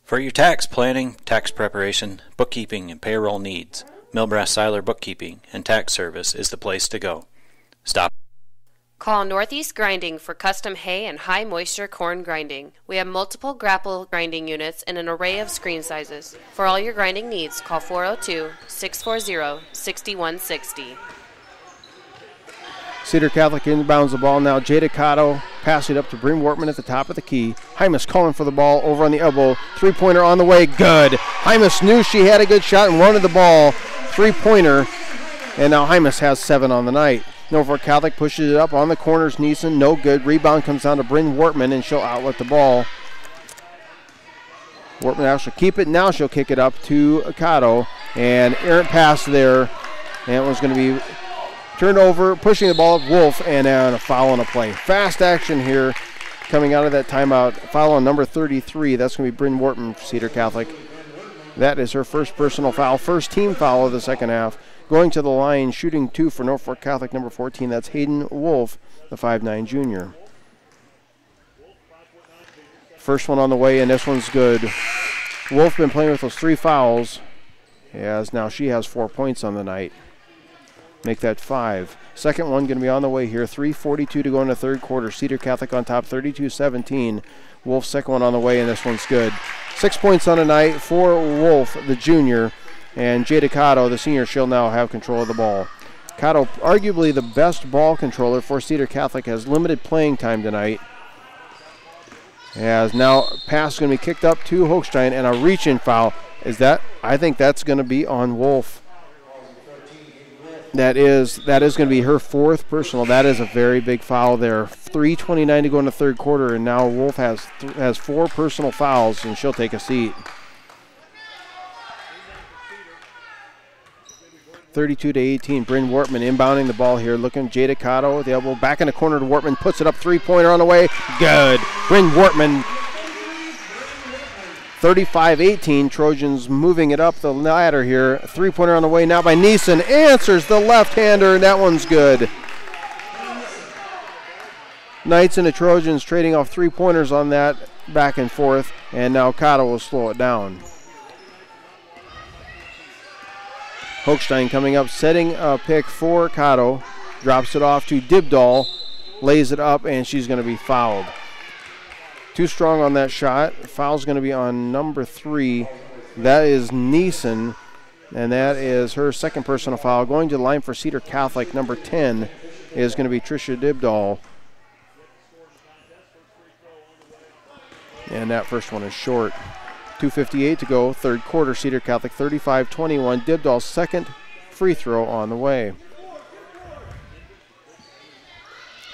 E: For your tax planning, tax preparation, bookkeeping, and payroll needs, Milbrass Seiler Bookkeeping and Tax Service is the place to go. Stop.
A: Call Northeast Grinding for custom hay and high moisture corn grinding. We have multiple grapple grinding units and an array of screen sizes. For all your grinding needs, call 402-640-6160.
F: Cedar Catholic inbounds the ball now. Jada Cotto passing it up to Bryn Wortman at the top of the key. Hymas calling for the ball over on the elbow. Three-pointer on the way. Good. Hymas knew she had a good shot and wanted the ball. Three-pointer. And now Hymas has 7 on the night. Norfolk Catholic pushes it up on the corners. Neeson, no good. Rebound comes down to Bryn Wortman, and she'll outlet the ball. Wortman now she'll keep it. Now she'll kick it up to Cotto. And errant pass there. And it was going to be turned over, pushing the ball up, Wolf, and a foul on a play. Fast action here coming out of that timeout. Foul on number 33. That's going to be Bryn Wortman for Cedar Catholic. That is her first personal foul, first team foul of the second half. Going to the line, shooting 2 for Norfolk Catholic, number 14. That's Hayden Wolf, the 5'9" junior. First one on the way, and this one's good. Wolf been playing with those 3 fouls, as now she has 4 points on the night. Make that 5. Second one going to be on the way here. 3:42 to go in the third quarter. Cedar Catholic on top, 32-17. Wolf's second one on the way, and this one's good. 6 points on the night for Wolf, the junior, and Jada Cotto, the senior, she'll now have control of the ball. Cotto, arguably the best ball controller for Cedar Catholic, has limited playing time tonight. As now pass is going to be kicked up to Hochstein, and a reach-in foul. I think that's going to be on Wolf. That is going to be her 4th personal. That is a very big foul there. 3:29 to go in the third quarter, and now Wolf has 4 personal fouls, and she'll take a seat. 32-18. Bryn Wortman inbounding the ball here. Looking Jada Cotto with the elbow. Back in the corner to Wortman. Puts it up. Three-pointer on the way. Good. Bryn Wortman 35-18, Trojans moving it up the ladder here. Three-pointer on the way now by Neeson. Answers the left-hander, and that one's good. Knights and the Trojans trading off three-pointers on that back and forth, and now Cotto will slow it down. Hochstein coming up, setting a pick for Cotto. Drops it off to Dibdahl, lays it up, and she's going to be fouled. Too strong on that shot. Foul's going to be on number 3. That is Neeson, and that is her second personal foul. Going to the line for Cedar Catholic, number 10, is going to be Tricia Dibdahl. And that first one is short. 2:58 to go, third quarter. Cedar Catholic 35-21. Dibdahl's second free throw on the way.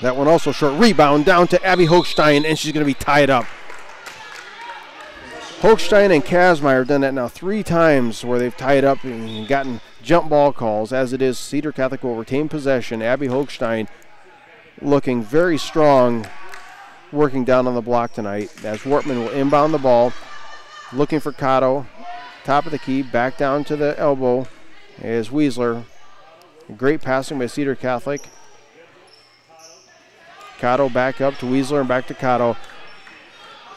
F: That one also short. Rebound down to Abby Hochstein, and she's going to be tied up. Hochstein and Kazmaier have done that now 3 times where they've tied up and gotten jump ball calls. As it is, Cedar Catholic will retain possession. Abby Hochstein looking very strong, working down on the block tonight. As Wortman will inbound the ball, looking for Cotto. Top of the key, back down to the elbow is Weisler. Great passing by Cedar Catholic. Cotto back up to Weisler and back to Cotto.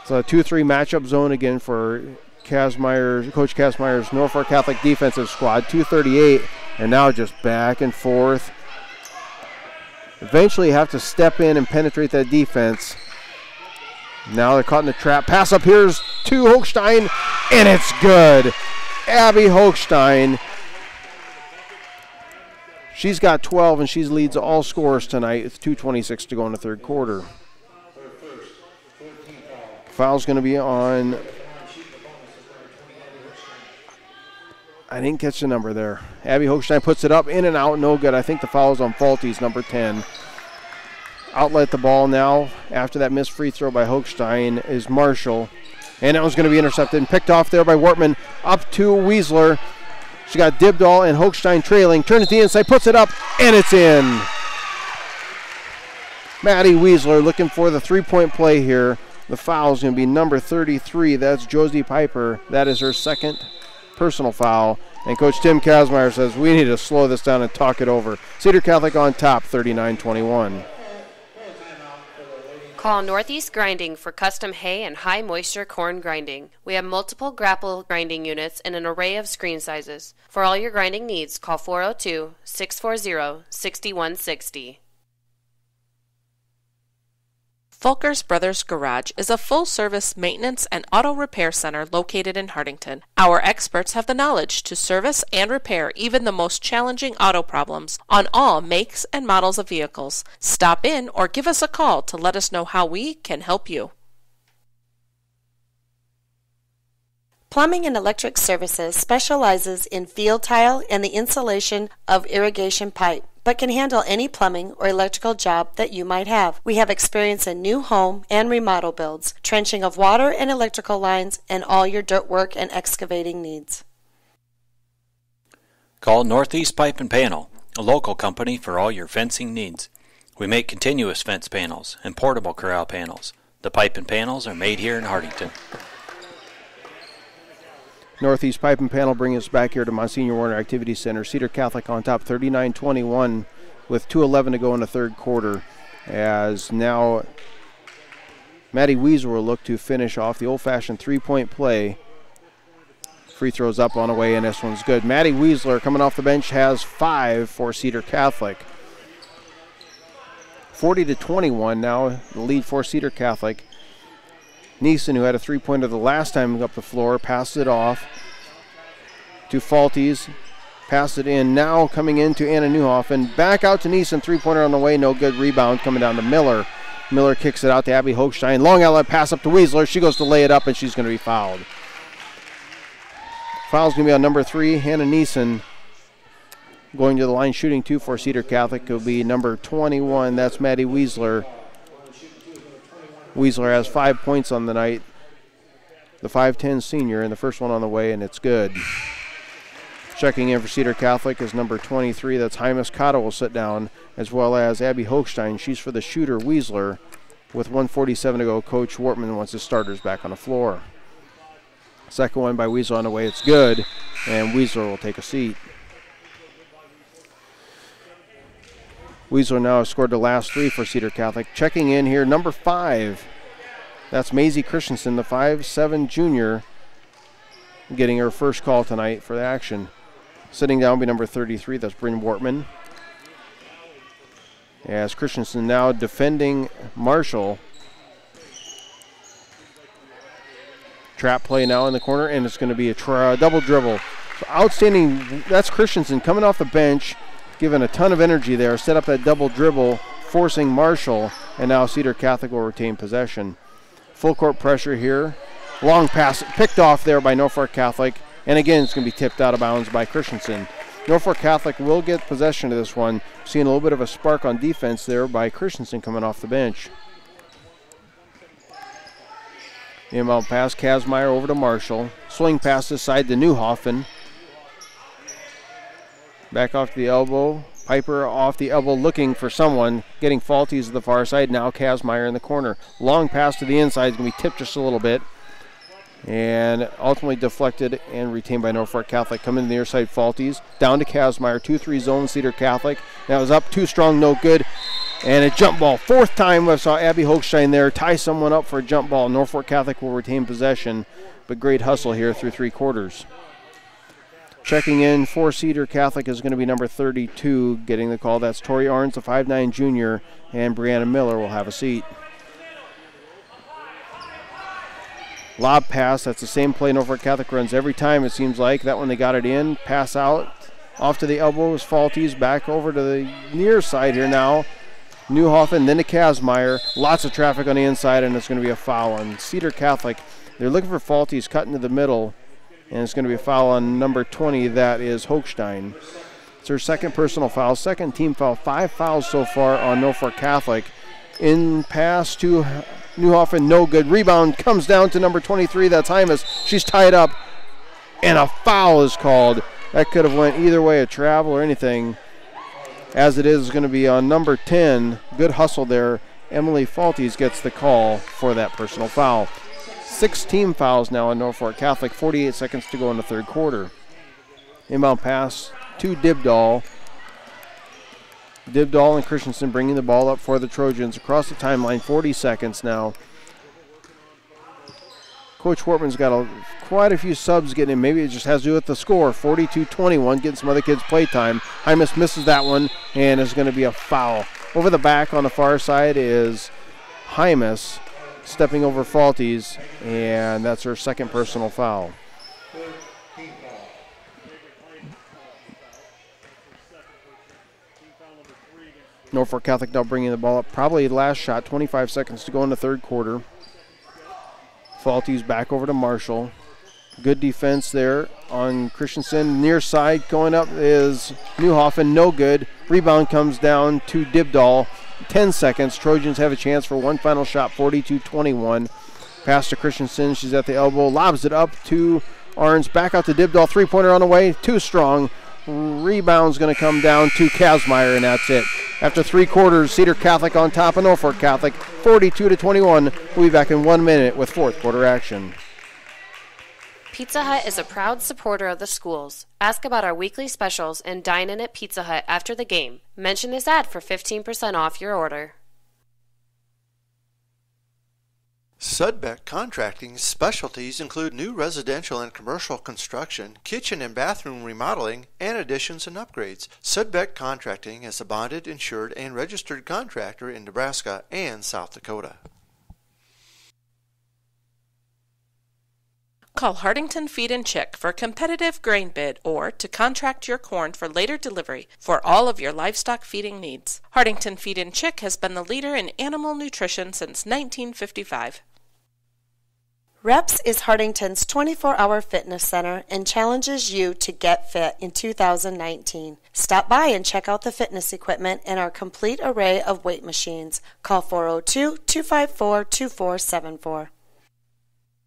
F: It's a 2-3 matchup zone again for Coach Kazmaier's Norfolk Catholic defensive squad. 2:38, and now just back and forth. Eventually have to step in and penetrate that defense. Now they're caught in the trap. Pass up here's to Hochstein, and it's good. Abby Hochstein. She's got 12, and she leads all scorers tonight with 2:26 to go in the third quarter. Foul's going to be on. I didn't catch the number there. Abby Hochstein puts it up, in and out, no good. I think the foul is on Faulty's number 10. Outlet the ball now after that missed free throw by Hochstein is Marshall. And that was going to be intercepted and picked off there by Wortman. Up to Weisler. She got Dibdahl and Hochstein trailing. Turns to the inside, puts it up, and it's in. Maddie Weisler looking for the three-point play here. The foul is going to be number 33. That's Josie Piper. That is her second personal foul. And Coach Tim Kazmaier says we need to slow this down and talk it over. Cedar Catholic on top, 39-21.
A: Call Northeast Grinding for custom hay and high moisture corn grinding. We have multiple grapple grinding units and an array of screen sizes. For all your grinding needs, call 402-640-6160.
B: Fulker's Brothers Garage is a full-service maintenance and auto repair center located in Hartington. Our experts have the knowledge to service and repair even the most challenging auto problems on all makes and models of vehicles. Stop in or give us a call to let us know how we can help you.
D: Plumbing and Electric Services specializes in field tile and the installation of irrigation pipe, but can handle any plumbing or electrical job that you might have. We have experience in new home and remodel builds, trenching of water and electrical lines, and all your dirt work and excavating needs.
E: Call Northeast Pipe and Panel, a local company for all your fencing needs. We make continuous fence panels and portable corral panels. The pipe and panels are made here in Hartington.
F: Northeast Pipe and Panel bring us back here to Monsignor Warner Activity Center. Cedar Catholic on top, 39-21 with 2:11 to go in the third quarter. As now Maddie Weisler will look to finish off the old-fashioned three-point play. Free throws up on the way, and this one's good. Maddie Weisler coming off the bench has 5 for Cedar Catholic. 40-21 now, the lead for Cedar Catholic. Neeson, who had a three-pointer the last time up the floor, passed it off to Faulties. Passed it in. Now coming into Anna Newhoff. And back out to Neeson. Three-pointer on the way. No good. Rebound coming down to Miller. Miller kicks it out to Abby Hochstein. Long outlet pass up to Weisler. She goes to lay it up, and she's going to be fouled. Foul's going to be on number 3, Hannah Neeson. Going to the line shooting 2 for Cedar Catholic will be number 21. That's Maddie Weisler. Weisler has 5 points on the night. The 5'10 senior, and the first one on the way, and it's good. Checking in for Cedar Catholic is number 23. That's Hymas Cotto will sit down, as well as Abby Hochstein. She's for the shooter, Weisler. With 1:47 to go, Coach Wortman wants his starters back on the floor. Second one by Weasel on the way. It's good, and Weasel will take a seat. Weasel now has scored the last 3 for Cedar Catholic. Checking in here, number 5. That's Maisie Christensen, the 5'7" junior, getting her first call tonight for the action. Sitting down will be number 33, that's Bryn Wortman. As Christensen now defending Marshall. Trap play now in the corner, and it's going to be a double dribble. So outstanding, that's Christensen coming off the bench, giving a ton of energy there, set up that double dribble, forcing Marshall, and now Cedar Catholic will retain possession. Full court pressure here. Long pass picked off there by Norfolk Catholic, and again it's going to be tipped out of bounds by Christensen. Norfolk Catholic will get possession of this one. Seeing a little bit of a spark on defense there by Christensen coming off the bench. Inbound pass, Kazmaier over to Marshall. Swing pass this side to Newhoffen. Back off the elbow. Piper off the elbow looking for someone. Getting Faulties to the far side. Now Kazmaier in the corner. Long pass to the inside. Is going to be tipped just a little bit. And ultimately deflected and retained by Norfolk Catholic. Coming to the near side, Faulties. Down to Kazmaier. 2-3 zone, Cedar Catholic. That was up. Too strong, no good. And a jump ball. 4th time I saw Abby Hochstein there tie someone up for a jump ball. Norfolk Catholic will retain possession. But great hustle here through 3 quarters. Checking in for Cedar Catholic is going to be number 32 getting the call. That's Tori Arns, the 5'9" junior, and Breanna Miller will have a seat. Lob pass, that's the same play Norfolk Catholic runs every time it seems like. That one they got it in. Pass out, off to the elbow is Faulties. Back over to the near side here now. Newhoffen, then to Kazmaier. Lots of traffic on the inside, and it's going to be a foul on Cedar Catholic. They're looking for Faulties cutting to the middle. And it's going to be a foul on number 20, that is Hochstein. It's her second personal foul, second team foul, 5 fouls so far on Norfolk Catholic. In pass to Newhoffen, no good. Rebound comes down to number 23, that's Hymas. She's tied up, and a foul is called. That could have went either way, a travel or anything. As it is going to be on number 10. Good hustle there. Emily Faulties gets the call for that personal foul. 6 team fouls now on Norfolk Catholic, 48 seconds to go in the 3rd quarter. Inbound pass to Dibdahl. Dibdahl and Christensen bringing the ball up for the Trojans across the timeline, 40 seconds now. Coach Wortman's got quite a few subs getting in. Maybe it just has to do with the score, 42-21, getting some other kids play time. Hymas misses that one, and it's going to be a foul. Over the back on the far side is Hymas, stepping over Faulties, and that's her second personal foul. Norfolk Catholic now bringing the ball up. Probably last shot, 25 seconds to go in the 3rd quarter. Faulties back over to Marshall. Good defense there on Christensen. Near side going up is Newhoffen, no good. Rebound comes down to Dibdahl. 10 seconds. Trojans have a chance for one final shot, 42-21. Pass to Christensen. She's at the elbow. Lobs it up to Arns. Back out to Dibdahl. 3-pointer on the way. Too strong. Rebound's going to come down to Kazmaier, and that's it. After 3 quarters, Cedar Catholic on top of Norfolk Catholic, 42-21. We'll be back in 1 minute with 4th quarter action.
A: Pizza Hut is a proud supporter of the schools. Ask about our weekly specials and dine in at Pizza Hut after the game. Mention this ad for 15% off your order.
C: Sudbeck Contracting's specialties include new residential and commercial construction, kitchen and bathroom remodeling, and additions and upgrades. Sudbeck Contracting is a bonded, insured, and registered contractor in Nebraska and South Dakota.
B: Call Hardington Feed and Chick for a competitive grain bid or to contract your corn for later delivery for all of your livestock feeding needs. Hardington Feed and Chick has been the leader in animal nutrition since 1955.
D: Reps is Hardington's 24-hour fitness center and challenges you to get fit in 2019. Stop by and check out the fitness equipment and our complete array of weight machines. Call 402-254-2474.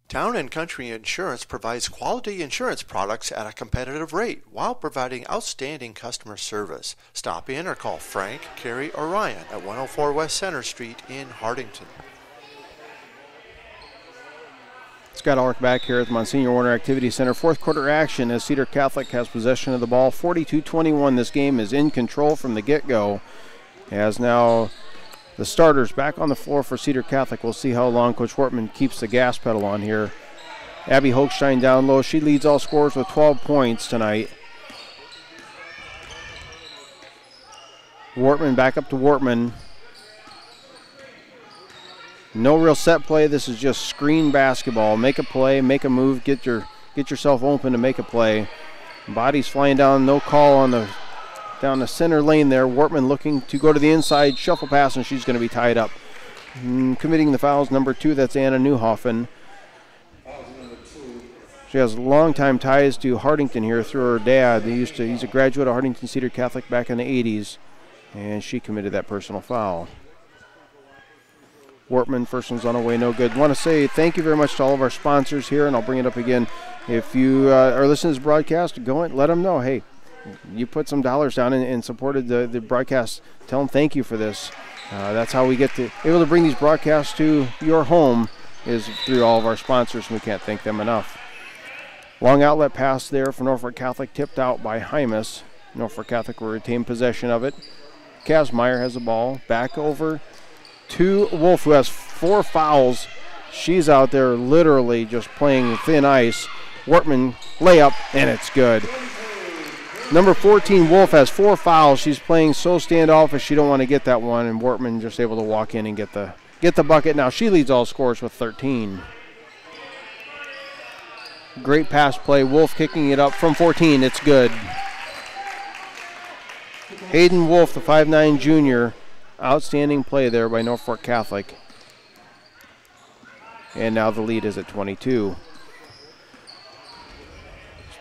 C: Town & Country Insurance provides quality insurance products at a competitive rate while providing outstanding customer service. Stop in or call Frank, Carrie, or Ryan at 104 West Center Street in Hardington.
F: Scott Alrick back here at the Monsignor Warner Activity Center. Fourth quarter action as Cedar Catholic has possession of the ball. 42-21. This game is in control from the get-go. As now the starters back on the floor for Cedar Catholic. We'll see how long Coach Wortman keeps the gas pedal on here. Abby Hochstein down low. She leads all scorers with 12 points tonight. Wortman back up to Wortman. No real set play. This is just screen basketball. Make a play, make a move, get yourself open to make a play. Bodies flying down, no call on down the center lane there. Wortman looking to go to the inside, shuffle pass, and she's going to be tied up. Committing the fouls, number 2, that's Anna Newhoffen. She has long-time ties to Hardington here through her dad. He's a graduate of Hardington Cedar Catholic back in the 80s, and she committed that personal foul. Wortman, first one's on the way, no good. Want to say thank you very much to all of our sponsors here, and I'll bring it up again. If you are listening to this broadcast, go and let them know, hey, you put some dollars down and supported the broadcast. Tell them thank you for this. That's how we get able to bring these broadcasts to your home, is through all of our sponsors, and we can't thank them enough. Long outlet pass there for Norfolk Catholic, tipped out by Hymas. Norfolk Catholic will retain possession of it. Kazmaier has the ball, back over to Wolf, who has 4 fouls. She's out there literally just playing thin ice. Wortman layup, and it's good. Number 14, Wolf, has 4 fouls. She's playing so standoffish she don't want to get that one, and Wortman just able to walk in and get the bucket. Now she leads all scorers with 13. Great pass play. Wolf kicking it up from 14. It's good. Hayden Wolf, the 5'9 junior. Outstanding play there by Norfolk Catholic. And now the lead is at 22.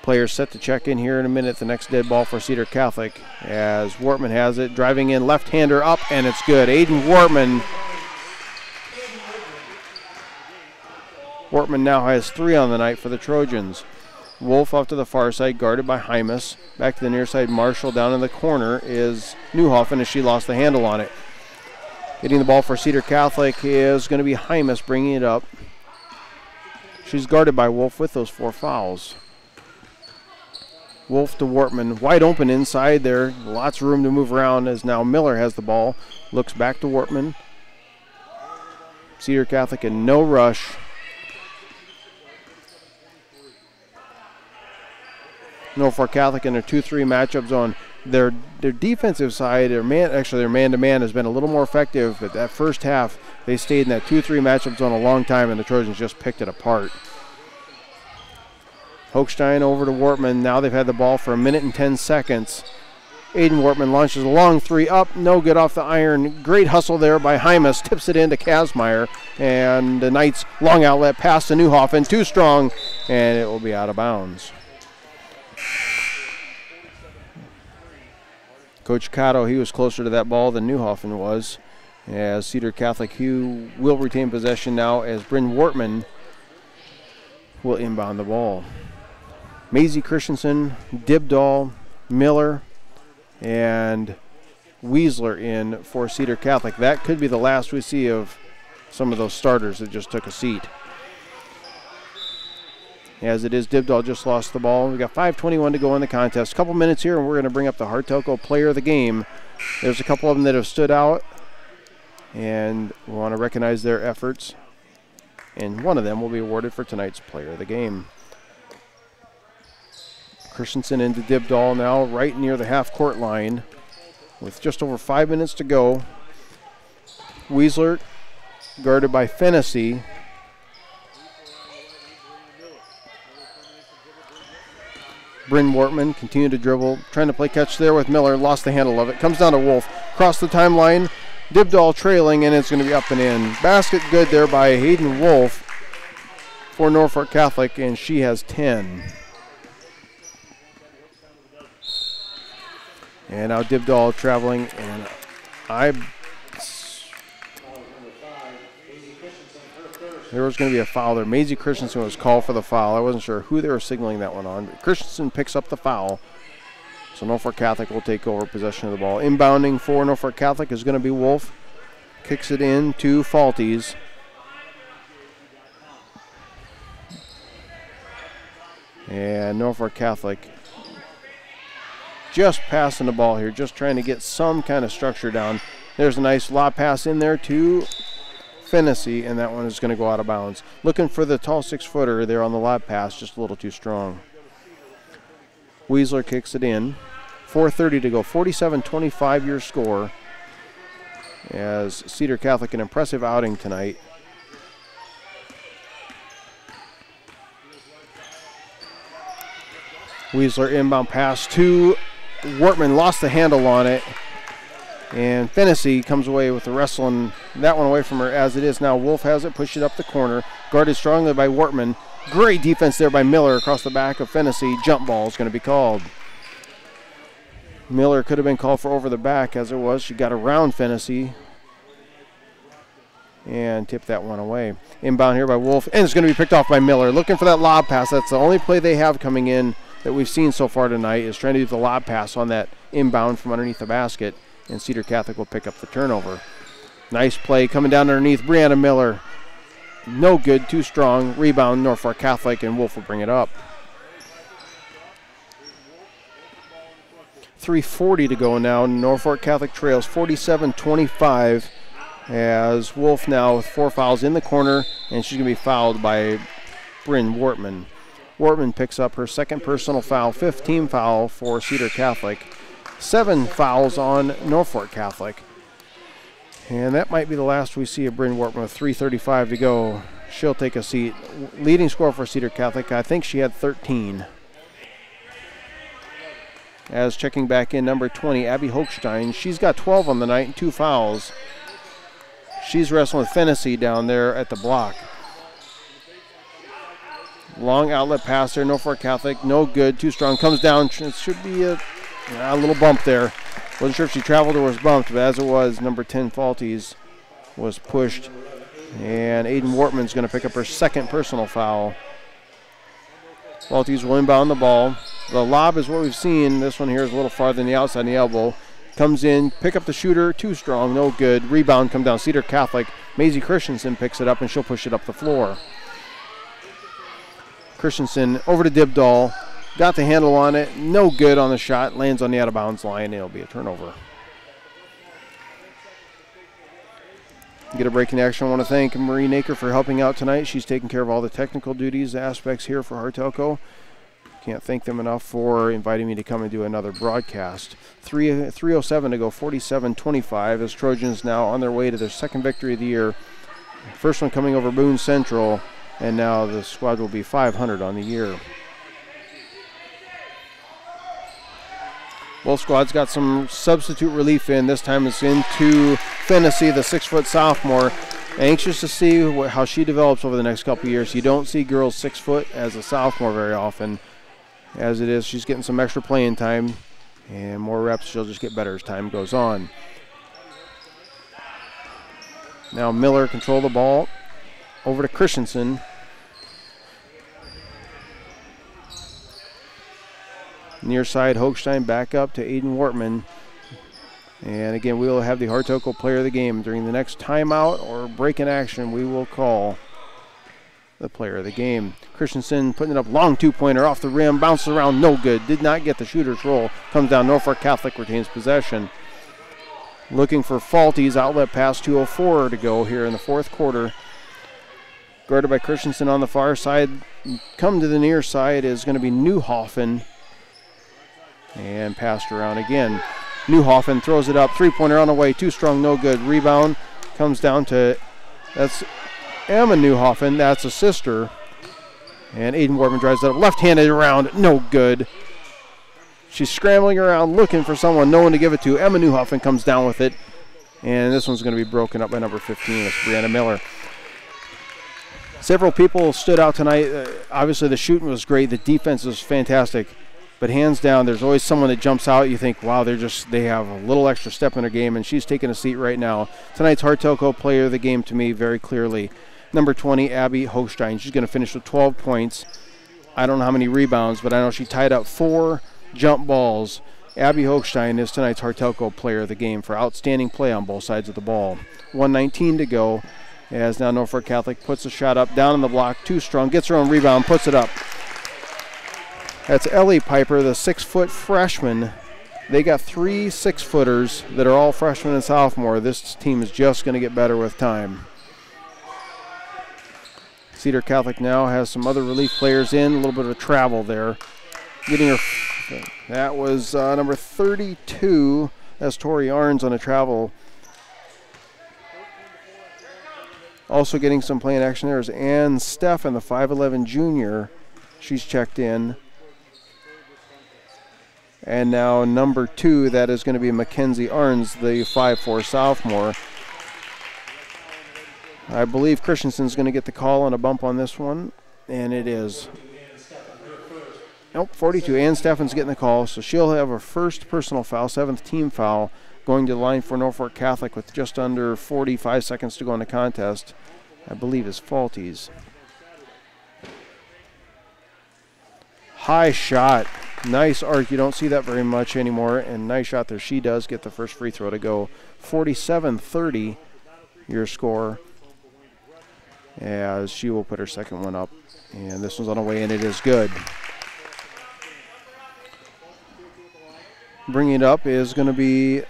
F: Players set to check in here in a minute. The next dead ball for Cedar Catholic as Wortman has it. Driving in, left-hander up, and it's good. Aiden Wortman. Wortman now has 3 on the night for the Trojans. Wolf off to the far side, guarded by Hymas. Back to the near side, Marshall. Down in the corner is Newhoffen as she lost the handle on it. Getting the ball for Cedar Catholic is going to be Hymas bringing it up. She's guarded by Wolf with those 4 fouls. Wolf to Wortman, wide open inside there. Lots of room to move around as now Miller has the ball. Looks back to Wortman. Cedar Catholic in no rush. Norfolk Catholic in their 2-3 matchup zone. Their defensive side, their man-to-man has been a little more effective, but that first half they stayed in that 2-3 matchup zone a long time, and the Trojans just picked it apart. Hochstein over to Wortman. Now they've had the ball for 1 minute and 10 seconds. Aiden Wortman launches a long 3 up, no good off the iron. Great hustle there by Hymas, tips it into Kazmaier, and the Knights' long outlet pass to Newhoffen, too strong, and it will be out of bounds. Coach Cotto, he was closer to that ball than Newhoffen was, as Cedar Catholic Hugh will retain possession now as Bryn Wortman will inbound the ball. Maisie Christensen, Dibdahl, Miller, and Weisler in for Cedar Catholic. That could be the last we see of some of those starters that just took a seat. As it is, Dibdahl just lost the ball. We've got 5:21 to go in the contest. A couple minutes here, and we're going to bring up the Hartelco player of the game. There's a couple of them that have stood out, and we want to recognize their efforts. And one of them will be awarded for tonight's player of the game. Christensen into Dibdahl now, right near the half-court line, with just over 5 minutes to go. Weisler guarded by Fennessy. Bryn Wortman continued to dribble, trying to play catch there with Miller, lost the handle of it. Comes down to Wolf, across the timeline. Dibdahl trailing, and it's going to be up and in. Basket good there by Hayden Wolf for Norfolk Catholic, and she has 10. And now Dibdahl traveling, and there was going to be a foul there. Maisie Christensen was called for the foul. I wasn't sure who they were signaling that one on. But Christensen picks up the foul. So Norfolk Catholic will take over possession of the ball. Inbounding for Norfolk Catholic is going to be Wolf. Kicks it in to Falties. And Norfolk Catholic just passing the ball here, just trying to get some kind of structure down. There's a nice lob pass in there to Fennessy, and that one is going to go out of bounds. Looking for the tall 6-footer there on the lob pass, just a little too strong. Weasler kicks it in. 4:30 to go, 47-25 your score, as Cedar Catholic an impressive outing tonight. Weasler inbound pass to Wortman, lost the handle on it, and Fennessy comes away with the wrestling that one away from her. As it is now, Wolf has it, pushed it up the corner, guarded strongly by Wortman. Great defense there by Miller across the back of Fennessy. Jump ball is going to be called. Miller could have been called for over the back, as it was. She got around Fennessy and tipped that one away. Inbound here by Wolf, and it's going to be picked off by Miller. Looking for that lob pass. That's the only play they have coming in that we've seen so far tonight, is trying to do the lob pass on that inbound from underneath the basket, and Cedar Catholic will pick up the turnover. Nice play coming down underneath. Breanna Miller. No good, too strong. Rebound, Norfolk Catholic, and Wolf will bring it up. 3:40 to go now. Norfolk Catholic trails 47-25, as Wolf now with 4 fouls in the corner, and she's going to be fouled by Bryn Wortman. Wortman picks up her second personal foul, 5th team foul for Cedar Catholic. 7 fouls on Norfolk Catholic. And that might be the last we see of Bryn Wortman with 3:35 to go. She'll take a seat. Leading scorer for Cedar Catholic, I think she had 13. As checking back in, number 20, Abby Hochstein. She's got 12 on the night and 2 fouls. She's wrestling with Fennessy down there at the block. Long outlet pass there, Norfolk Catholic, no good, too strong. Comes down, it should be a little bump there. Wasn't sure if she traveled or was bumped, but as it was, number 10, Falties, was pushed. And Hayden Wortman's going to pick up her second personal foul. Falties will inbound the ball. The lob is what we've seen. This one here is a little farther than the outside in the elbow. Comes in, pick up the shooter, too strong, no good. Rebound come down, Cedar Catholic. Maisie Christensen picks it up, and she'll push it up the floor. Christensen over to Dibdahl. Got the handle on it, no good on the shot. Lands on the out-of-bounds line. It'll be a turnover. Get a break in action. I want to thank Marie Naker for helping out tonight. She's taking care of all the technical duties, aspects here for Hartelco. Can't thank them enough for inviting me to come and do another broadcast. 3:07 to go, 47-25, as Trojans now on their way to their second victory of the year. First one coming over Boone Central, and now the squad will be 500 on the year. Both squads got some substitute relief in. This time it's into Fennessy, the 6-foot sophomore. Anxious to see how she develops over the next couple of years. You don't see girls 6 foot as a sophomore very often. As it is, she's getting some extra playing time, and more reps. She'll just get better as time goes on. Now Miller control the ball over to Christensen. Near side, Hochstein back up to Hayden Wortman. And again, we will have the Hartelco player of the game. During the next timeout or break in action, we will call the player of the game. Christensen putting it up, long 2-pointer off the rim, bounces around, no good. Did not get the shooter's roll. Comes down, Norfolk Catholic retains possession. Looking for Falties, outlet pass, 2:04 to go here in the fourth quarter. Guarded by Christensen on the far side. Come to the near side is going to be Newhoffen. And passed around again. Newhoffen throws it up, 3-pointer on the way, too strong, no good. Rebound comes down to, that's Emma Newhoffen, that's a sister. And Hayden Wortman drives it up, left-handed around, no good. She's scrambling around looking for someone, no one to give it to. Emma Newhoffen comes down with it. And this one's going to be broken up by number 15, that's Breanna Miller. Several people stood out tonight. Obviously the shooting was great, the defense was fantastic. But hands down, there's always someone that jumps out. You think, wow, they have a little extra step in their game, and she's taking a seat right now. Tonight's Hartelco player of the game to me very clearly. Number 20, Abby Hochstein. She's going to finish with 12 points. I don't know how many rebounds, but I know she tied up 4 jump balls. Abby Hochstein is tonight's Hartelco player of the game for outstanding play on both sides of the ball. 1:19 to go, as now Norfolk Catholic puts a shot up, down on the block, too strong, gets her own rebound, puts it up. That's Ellie Piper, the 6-foot freshman. They got 3 6-footers that are all freshmen and sophomore. This team is just going to get better with time. Cedar Catholic now has some other relief players in. A little bit of travel there. Getting her. That was number 32. That's Tori Arns on a travel. Also getting some playing action there is Ann Steffen, the 5'11 junior. She's checked in. And now number 2, that is going to be Mackenzie Arns, the 5'4 sophomore. I believe Christensen's going to get the call on a bump on this one, and it is. Nope, 42. Ann Steffen's getting the call, so she'll have her first personal foul, 7th team foul, going to the line for Norfolk Catholic with just under 45 seconds to go in the contest. I believe is Faulties. High shot. Nice arc. You don't see that very much anymore, and nice shot there. She does get the first free throw to go. 47-30, your score, as she will put her second one up. And this one's on the way, and it is good. Bringing it up is going to be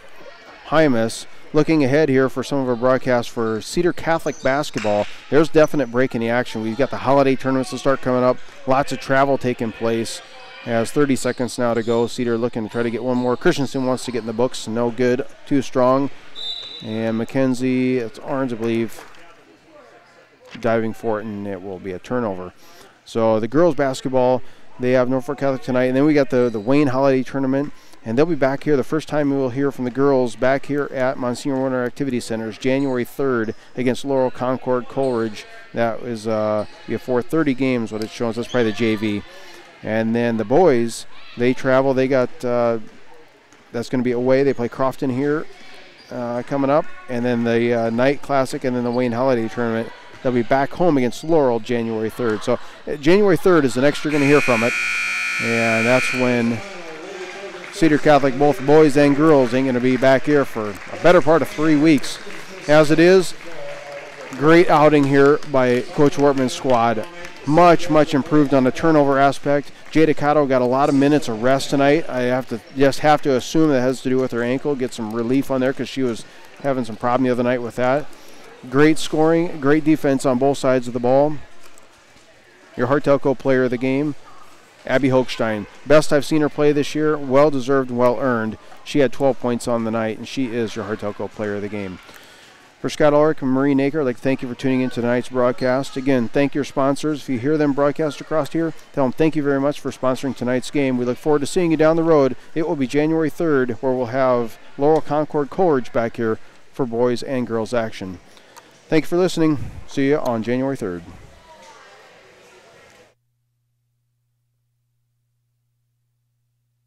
F: Hymas. Looking ahead here for some of our broadcasts for Cedar Catholic basketball, there's definite break in the action. We've got the holiday tournaments to start coming up. Lots of travel taking place. Has 30 seconds now to go. Cedar looking to try to get one more. Christensen wants to get in the books. No good. Too strong. And Mackenzie, it's Arns, I believe, diving for it, and it will be a turnover. So the girls basketball, they have Norfolk Catholic tonight. And then we got the Wayne Holiday Tournament. And they'll be back here. The first time we will hear from the girls back here at Monsignor Warner Activity Centers, January 3rd against Laurel Concord Coleridge. That is we have 4:30 games, what it shows. That's probably the JV. And then the boys, they travel. They got that's going to be away. They play Crofton here coming up, and then the Night Classic, and then the Wayne Holiday Tournament. They'll be back home against Laurel January 3rd. So January 3rd is the next you're going to hear from it, and that's when Cedar Catholic, both boys and girls, ain't going to be back here for a better part of 3 weeks. As it is, great outing here by Coach Wortman's squad. Much, much improved on the turnover aspect. Jada Cotto got a lot of minutes of rest tonight. I have to assume that has to do with her ankle. Get some relief on there because she was having some problem the other night with that. Great scoring, great defense on both sides of the ball. Your Hartelco player of the game, Abby Hochstein. Best I've seen her play this year. Well-deserved and well-earned. She had 12 points on the night, and she is your Hartelco player of the game. For Scott Ulrich and Marie Naker, I'd like to thank you for tuning in to tonight's broadcast. Again, thank your sponsors. If you hear them broadcast across here, tell them thank you very much for sponsoring tonight's game. We look forward to seeing you down the road. It will be January 3rd, where we'll have Laurel Concord Coleridge back here for boys and girls action. Thank you for listening. See you on January 3rd.